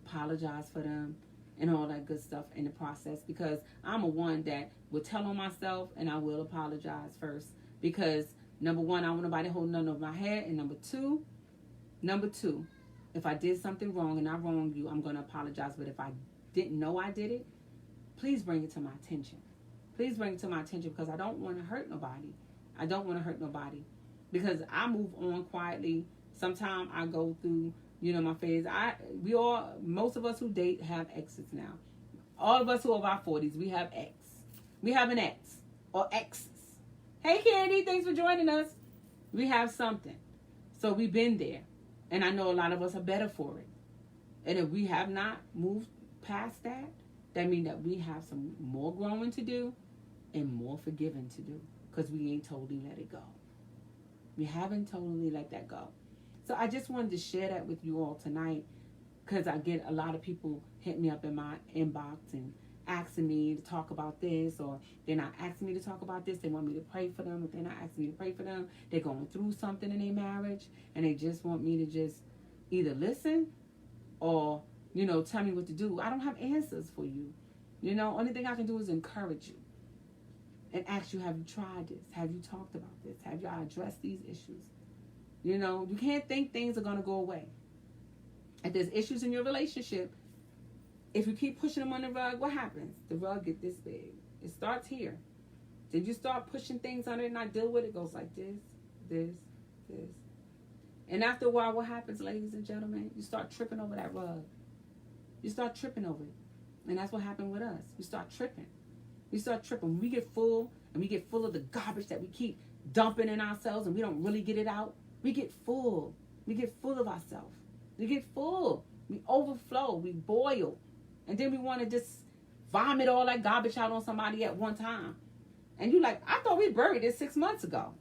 Apologize for them and all that good stuff in the process. Because I'm a one that will tell on myself and I will apologize first. Because, number one, I don't want nobody holding nothing over my head. And number two, if I did something wrong and I wronged you, I'm going to apologize. But if I didn't know I did it, please bring it to my attention. Please bring it to my attention because I don't want to hurt nobody. I don't want to hurt nobody because I move on quietly. Sometimes I go through, my phase. Most of us who date have exes now. All of us who are of our 40s, we have ex. We have an ex or exes. Hey, Candy, thanks for joining us. We have something. So we've been there. And I know a lot of us are better for it. And if we have not moved past that, that means that we have some more growing to do and more forgiving to do because we ain't totally let it go. We haven't totally let that go. So I just wanted to share that with you all tonight because I get a lot of people hit me up in my inbox and asking me to talk about this, or they're not asking me to talk about this. They want me to pray for them. If they're not asking me to pray for them, they're going through something in their marriage and they just want me to just either listen or tell me what to do. I don't have answers for you. Only thing I can do is encourage you and ask you, have you tried this? Have you talked about this? Have you addressed these issues? You can't think things are going to go away. If there's issues in your relationship, if you keep pushing them on the rug, what happens? The rug gets this big. It starts here. Then you start pushing things under it and not deal with it. It goes like this, this, this. And after a while, what happens, ladies and gentlemen? You start tripping over that rug. You start tripping over it. And that's what happened with us. We start tripping. When we get full, and we get full of the garbage that we keep dumping in ourselves, and we don't really get it out, we get full. We get full of ourselves. We get full. We overflow. We boil. And then we want to just vomit all that garbage out on somebody at one time. And you're like, I thought we buried this 6 months ago.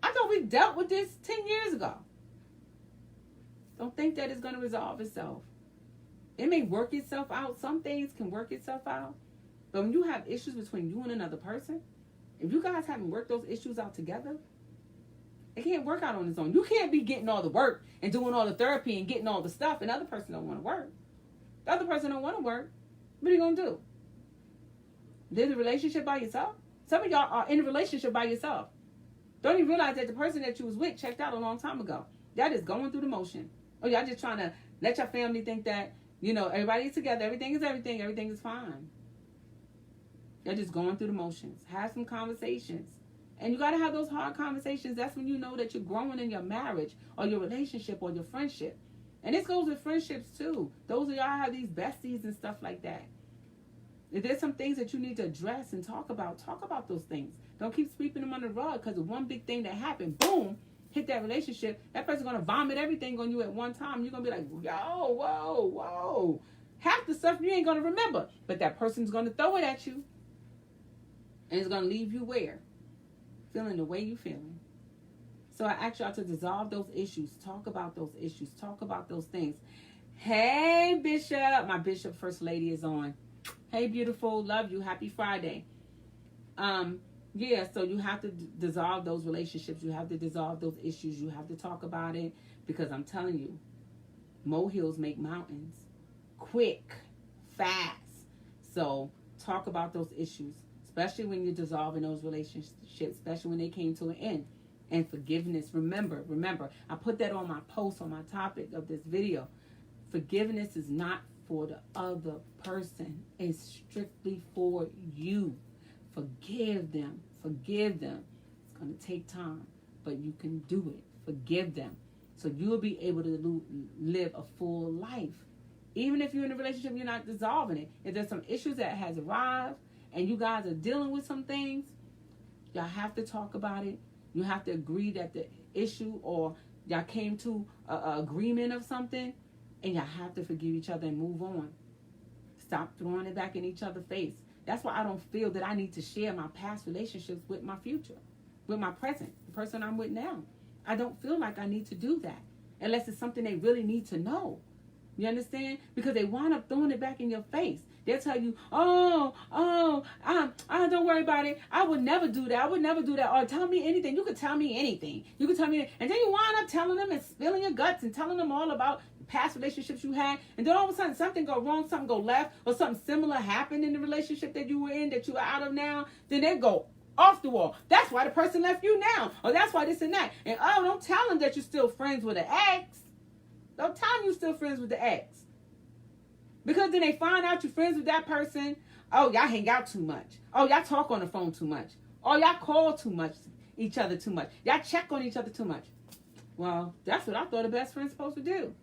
I thought we dealt with this 10 years ago. Don't think that it's going to resolve itself. It may work itself out. Some things can work itself out. But when you have issues between you and another person, if you guys haven't worked those issues out together, It can't work out on its own. You can't be getting all the work and doing all the therapy and getting all the stuff, and the other person don't want to work. The other person don't want to work. What are you going to do? Live the relationship by yourself? Some of y'all are in a relationship by yourself. Don't even realize that the person that you was with checked out a long time ago. Y'all just going through the motion. Or y'all just trying to let your family think that, everybody's together, everything is fine. You're just going through the motions. Have some conversations. And you got to have those hard conversations. That's when you know that you're growing in your marriage or your relationship or your friendship. And this goes with friendships too. Those of y'all have these besties and stuff like that. If there's some things that you need to address and talk about those things. Don't keep sweeping them under the rug, because of one big thing that happened, boom, hit that relationship. That person's going to vomit everything on you at one time. You're going to be like, yo, whoa. Half the stuff you ain't going to remember. But that person's going to throw it at you. And it's going to leave you where? Feeling the way you're feeling. So I ask y'all to dissolve those issues. Talk about those issues. Talk about those things. Hey, Bishop. My Bishop First Lady is on. Hey, beautiful. Love you. Happy Friday. So you have to dissolve those relationships. You have to dissolve those issues. You have to talk about it, because I'm telling you, molehills make mountains. Quick, fast. So talk about those issues, especially when you're dissolving those relationships, especially when they came to an end. And forgiveness. Remember, I put that on my post, on my topic of this video. Forgiveness is not for the other person. It's strictly for you. Forgive them. It's going to take time, but you can do it. Forgive them. So you'll be able to live a full life. Even if you're in a relationship, you're not dissolving it. If there's some issues that has arrived and you guys are dealing with some things, y'all have to talk about it. You have to agree that the issue, or y'all came to an agreement of something, and y'all have to forgive each other and move on. Stop throwing it back in each other's face. That's why I don't feel that I need to share my past relationships with my future, with my present, the person I'm with now. I don't feel like I need to do that unless it's something they really need to know. You understand? Because they wind up throwing it back in your face. They'll tell you, don't worry about it. I would never do that. Or tell me anything. You could tell me anything. You could tell me. And then you wind up telling them and spilling your guts and telling them all about past relationships you had. And then all of a sudden something go wrong, something go left, or something similar happened in the relationship that you were in, that you are out of now. Then they go off the wall. That's why the person left you now. Or that's why this and that. And don't tell them that you're still friends with an ex. Don't tell them you're still friends with the ex. Because then they find out you're friends with that person. Oh, y'all hang out too much. Oh, y'all talk on the phone too much. Oh, y'all call each other too much. Y'all check on each other too much. Well, that's what I thought a best friend's supposed to do.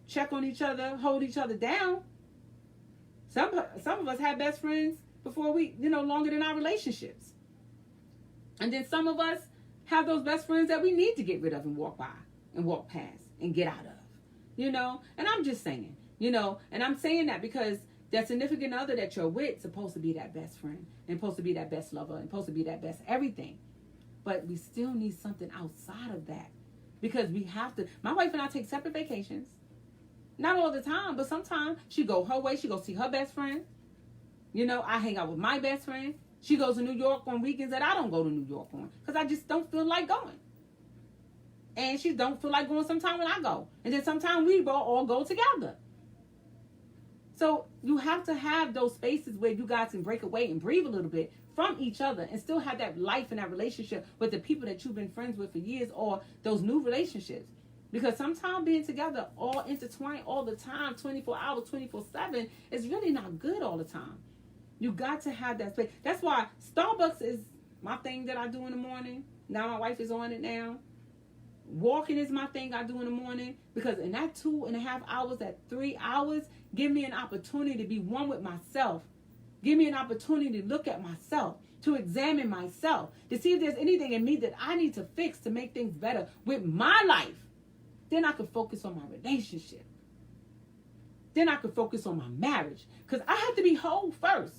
Check on each other, hold each other down. Some of us had best friends before we, longer than our relationships. And then some of us have those best friends that we need to get rid of and walk by and walk past and get out of. And I'm just saying. And I'm saying that because that significant other that you're with is supposed to be that best friend, and supposed to be that best lover, and supposed to be that best everything. But we still need something outside of that, because we have to. My wife and I take separate vacations. Not all the time, but sometimes she go her way. She go see her best friend. I hang out with my best friend. She goes to New York on weekends that I don't go to New York on, because I just don't feel like going. And she don't feel like going sometime when I go. And then sometimes we all go together. So you have to have those spaces where you guys can break away and breathe a little bit from each other and still have that life and that relationship with the people that you've been friends with for years, or those new relationships. Because sometimes being together all intertwined all the time, 24 hours, 24/7, is really not good all the time. You got to have that space. That's why Starbucks is my thing that I do in the morning. Now my wife is on it now. Walking is my thing I do in the morning, because in that 2.5 hours, that 3 hours, give me an opportunity to be one with myself. Give me an opportunity to look at myself, to examine myself, to see if there's anything in me that I need to fix to make things better with my life. Then I can focus on my relationship. Then I can focus on my marriage, because I have to be whole first.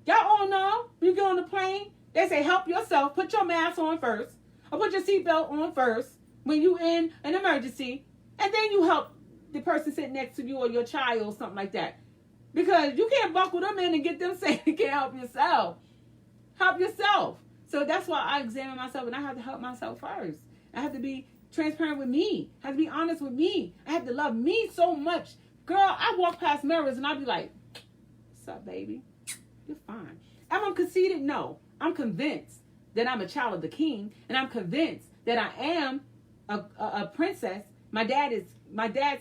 Y'all all know, when you get on the plane, they say help yourself, put your mask on first, or put your seatbelt on first when you in an emergency, and then you help the person sitting next to you or your child or something like that. Because you can't buckle them in and get them saying you can't help yourself. Help yourself. So that's why I examine myself, and I have to help myself first. I have to be transparent with me. I have to be honest with me. I have to love me so much. Girl, I walk past mirrors and I'll be like, what's up, baby? You're fine. Am I conceited? No. I'm convinced that I'm a child of the king, and I'm convinced that I am a princess. My dad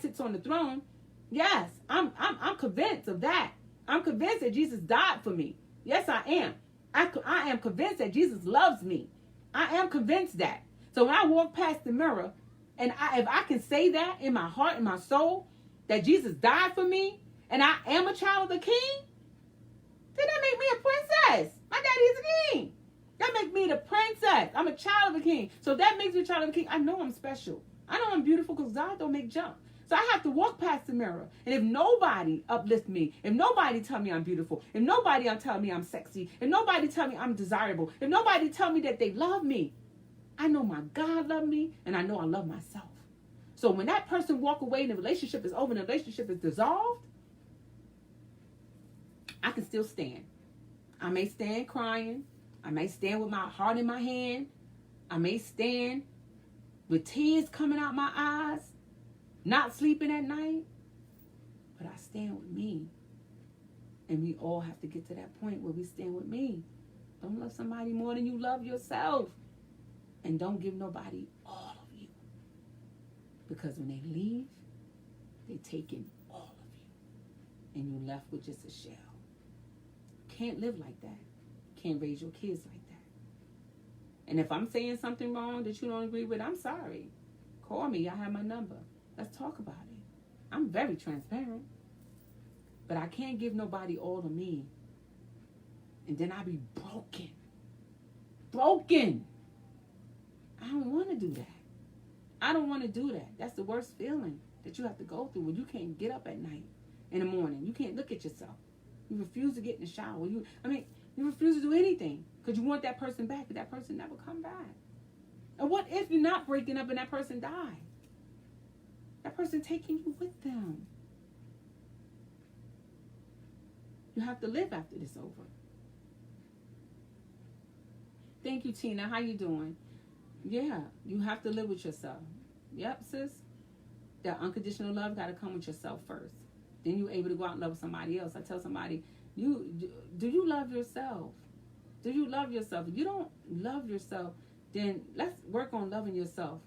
sits on the throne. Yes, I'm convinced of that. I'm convinced that Jesus died for me. Yes, I am. I am convinced that Jesus loves me. I am convinced that. So when I walk past the mirror, and if I can say that in my heart and my soul, that Jesus died for me, and I am a child of the king, then that make me a princess. My daddy is a king. That makes me the princess. I'm a child of the king. So that makes me a child of the king. I know I'm special. I know I'm beautiful because God don't make junk. So I have to walk past the mirror. And if nobody uplifts me, if nobody tell me I'm beautiful, if nobody tell me I'm sexy, if nobody tell me I'm desirable, if nobody tell me that they love me, I know my God love me, and I know I love myself. So when that person walk away and the relationship is over and the relationship is dissolved, I can still stand. I may stand crying. I may stand with my heart in my hand. I may stand with tears coming out my eyes, not sleeping at night. But I stand with me. And we all have to get to that point where we stand with me. Don't love somebody more than you love yourself. And don't give nobody all of you. Because when they leave, they take in all of you. And you're left with just a shell. Can't live like that. Can't raise your kids like that. And if I'm saying something wrong that you don't agree with, I'm sorry. Call me. I have my number. Let's talk about it. I'm very transparent. But I can't give nobody all of me. And then I be broken. Broken. I don't want to do that. I don't want to do that. That's the worst feeling that you have to go through when you can't get up at night in the morning. You can't look at yourself. You refuse to get in the shower. You refuse to do anything because you want that person back, but that person never come back. And what if you're not breaking up and that person died? That person taking you with them. You have to live after this over. Thank you, Tina. How you doing? Yeah, you have to live with yourself. Yep, sis. That unconditional love got to come with yourself first. Then you're able to go out and love somebody else. I tell somebody, do you love yourself? Do you love yourself? If you don't love yourself, then let's work on loving yourself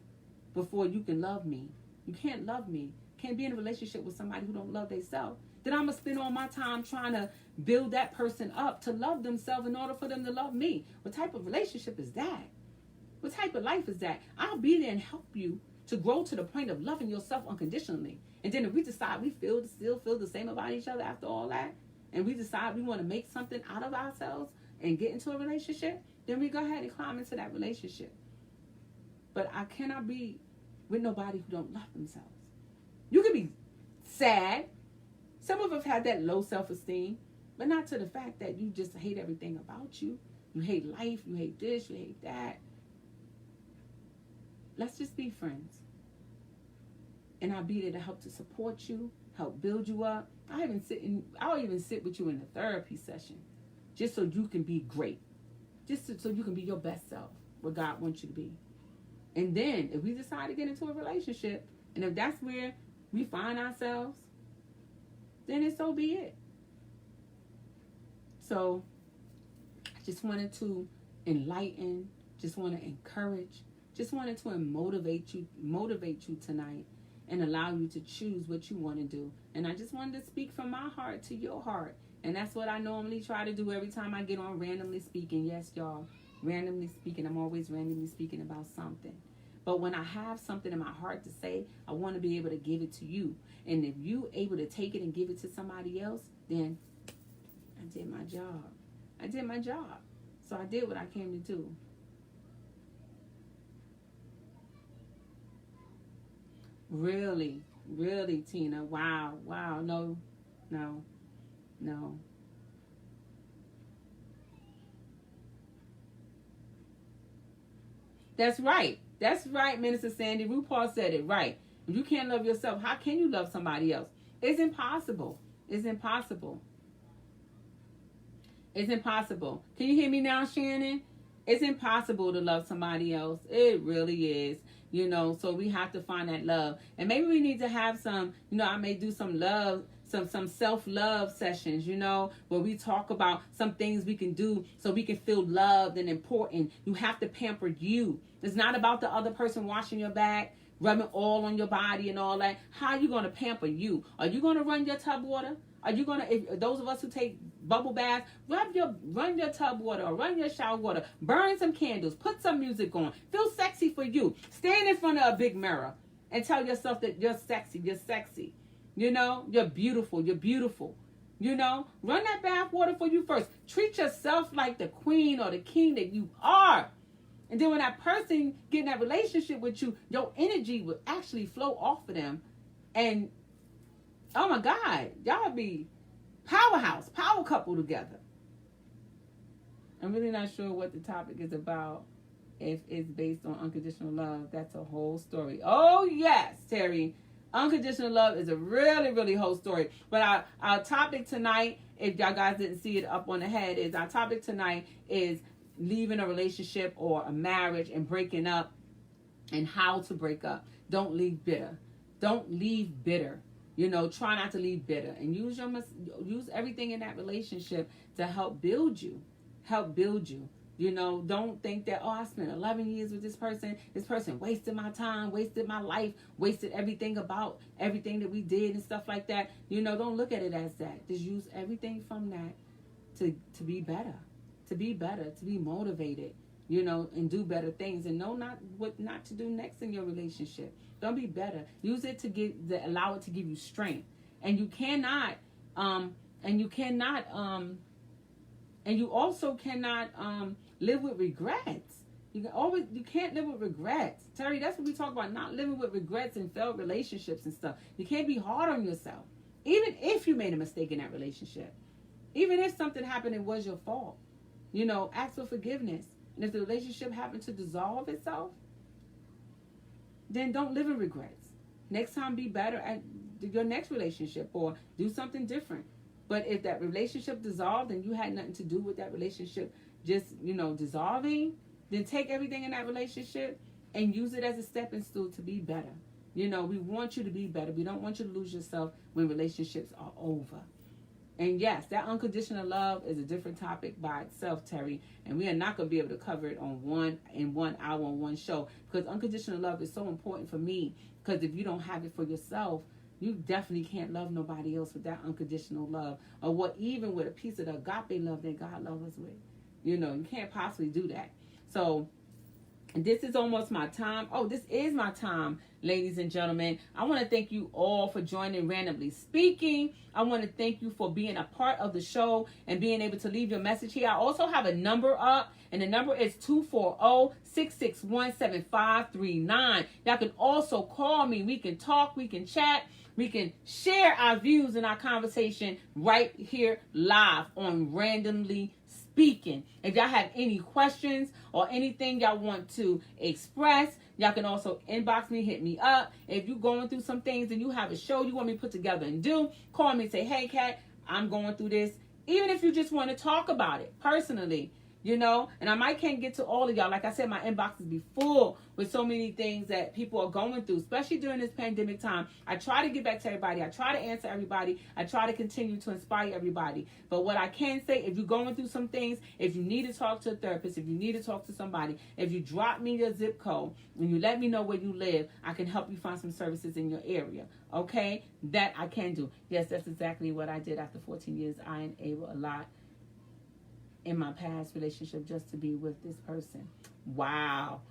before you can love me. You can't love me. Can't be in a relationship with somebody who don't love themselves. Then I'm going to spend all my time trying to build that person up to love themselves in order for them to love me. What type of relationship is that? What type of life is that? I'll be there and help you to grow to the point of loving yourself unconditionally. And then if we decide we still feel the same about each other after all that, and we decide we want to make something out of ourselves and get into a relationship, then we go ahead and climb into that relationship. But I cannot be with nobody who don't love themselves. You can be sad. Some of us have that low self-esteem, but not to the fact that you just hate everything about you. You hate life, you hate this, you hate that. Let's just be friends. And I'll be there to help to support you, help build you up. I'll even sit with you in a therapy session just so you can be great. So you can be your best self, what God wants you to be. And then if we decide to get into a relationship, and if that's where we find ourselves, then it's so be it. So I just wanted to enlighten, just want to encourage, just wanted to motivate you tonight and allow you to choose what you want to do. And I just wanted to speak from my heart to your heart. And that's what I normally try to do every time I get on Randomly Speaking. Yes, y'all, randomly speaking. I'm always randomly speaking about something. But when I have something in my heart to say, I want to be able to give it to you. And if you able to take it and give it to somebody else, then I did my job. I did my job. So I did what I came to do. Really, really, Tina. Wow. No. That's right, Minister Sandy. RuPaul said it right. If you can't love yourself, how can you love somebody else? It's impossible. It's impossible. Can you hear me now, Shannon? It's impossible to love somebody else. It really is. So we have to find that love. And maybe we need to have some, I may do some love, some self-love sessions, where we talk about some things we can do so we can feel loved and important. You have to pamper you. It's not about the other person washing your back, rubbing oil on your body and all that. How are you going to pamper you? Are you going to run your tub water? Are you going to, if those of us who take bubble baths, run your tub water or run your shower water, burn some candles, put some music on, feel sexy for you. Stand in front of a big mirror and tell yourself that you're sexy, you're beautiful, run that bath water for you first. Treat yourself like the queen or the king that you are. And then when that person get in that relationship with you, your energy will actually flow off of them. And oh my God, y'all be powerhouse, power couple together. I'm really not sure what the topic is about. If it's based on unconditional love, that's a whole story. Oh yes, Terry. Unconditional love is a really, really whole story. But our topic tonight, if y'all guys didn't see it up on the head, is our topic tonight is leaving a relationship or a marriage and breaking up and how to break up. Don't leave bitter. Don't leave bitter. Try not to leave bitter and use everything in that relationship to help build you. Don't think that, I spent 11 years with this person wasted my time, wasted my life, wasted everything that we did and stuff like that. Don't look at it as that. Just use everything from that to be better, to be motivated, and do better things and know what not to do next in your relationship. Don't be better. Use it to allow it to give you strength. And you also cannot live with regrets. You can't live with regrets. Terry, that's what we talk about, not living with regrets and failed relationships and stuff. You can't be hard on yourself. Even if you made a mistake in that relationship. Even if something happened and was your fault. Ask for forgiveness. And if the relationship happened to dissolve itself, then don't live in regrets. Next time, be better at your next relationship or do something different. But if that relationship dissolved and you had nothing to do with that relationship just, dissolving, then take everything in that relationship and use it as a stepping stool to be better. We want you to be better. We don't want you to lose yourself when relationships are over. And yes, that unconditional love is a different topic by itself, Terry. And we are not going to be able to cover it in 1 hour on one show. Because unconditional love is so important for me. Because if you don't have it for yourself, you definitely can't love nobody else with that unconditional love. Or even with a piece of the agape love that God loves us with. You can't possibly do that. So this is almost my time. This is my time, ladies and gentlemen. I want to thank you all for joining Randomly Speaking. I want to thank you for being a part of the show and being able to leave your message here. I also have a number up, and the number is 240-661-7539. Y'all can also call me. We can talk. We can chat. We can share our views and our conversation right here live on Randomly Speaking. If y'all have any questions or anything y'all want to express, y'all can also inbox me, hit me up. If you're going through some things and you have a show you want me to put together and do, call me and say, hey, Kat, I'm going through this. Even if you just want to talk about it personally, and I can't get to all of y'all. Like I said, my inboxes be full with so many things that people are going through, especially during this pandemic time. I try to get back to everybody. I try to answer everybody. I try to continue to inspire everybody. But what I can say, if you're going through some things, if you need to talk to a therapist, if you need to talk to somebody, if you drop me your zip code and you let me know where you live, I can help you find some services in your area. Okay? That I can do. Yes, that's exactly what I did after 14 years. I enabled a lot in my past relationship just to be with this person. Wow,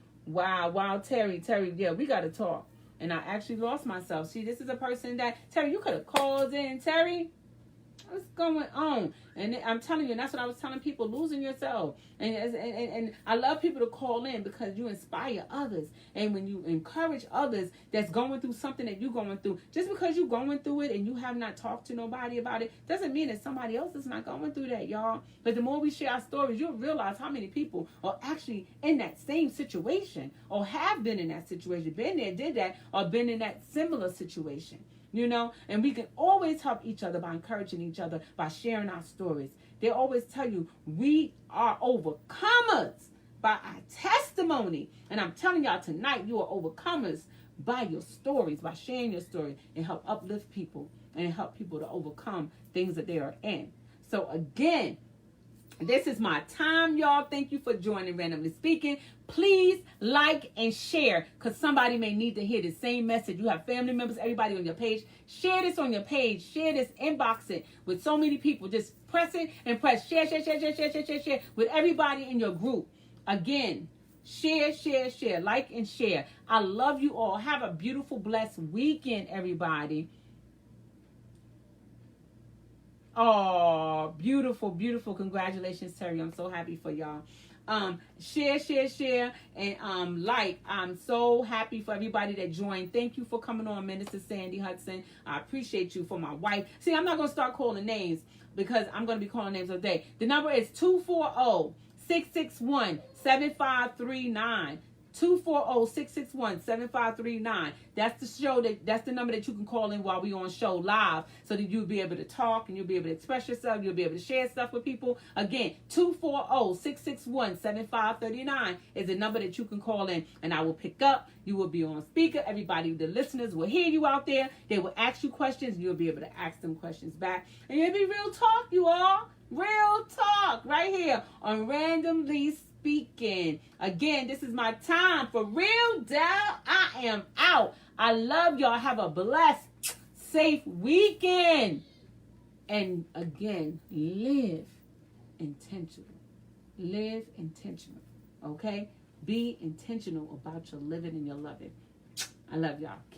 Terry, yeah, we got to talk. And I actually lost myself. See, this is a person that, Terry, you could have called in, Terry. What's going on? And I'm telling you, and that's what I was telling people, losing yourself. And I love people to call in because you inspire others. And when you encourage others that's going through something that you're going through, just because you're going through it and you have not talked to nobody about it, doesn't mean that somebody else is not going through that, y'all. But the more we share our stories, you'll realize how many people are actually in that same situation or have been in that situation, been there, did that, or been in that similar situation. And we can always help each other by encouraging each other, by sharing our stories. They always tell you we are overcomers by our testimony. And I'm telling y'all tonight, you are overcomers by your stories, by sharing your story, and help uplift people and help people to overcome things that they are in. So again, this is my time, y'all. Thank you for joining Randomly Speaking. Please like and share, because somebody may need to hear the same message. You have family members, everybody on your page. Share this on your page. Share this, inbox it with so many people. Just press it and press share with everybody in your group. Again, share, like and share. I love you all. Have a beautiful, blessed weekend, everybody. Oh, beautiful, beautiful. Congratulations, Terry. I'm so happy for y'all. Share, and like. I'm so happy for everybody that joined. Thank you for coming on, Minister Sandy Hudson. I appreciate you. For my wife. See, I'm not going to start calling names because I'm going to be calling names all day. The number is 240-661-7539. 240-661-7539. That's the show that's the number that you can call in while we on show live, so that you'll be able to talk and you'll be able to express yourself. You'll be able to share stuff with people. Again, 240-661-7539 is the number that you can call in, and I will pick up. You will be on speaker. Everybody, the listeners will hear you out there. They will ask you questions, and you'll be able to ask them questions back. And it'll be real talk, you all. Real talk right here on Randomly Speaking. Again, this is my time for real down. I am out. I love y'all. Have a blessed, safe weekend. And again, live intentional. Live intentional. Okay? Be intentional about your living and your loving. I love y'all. Keep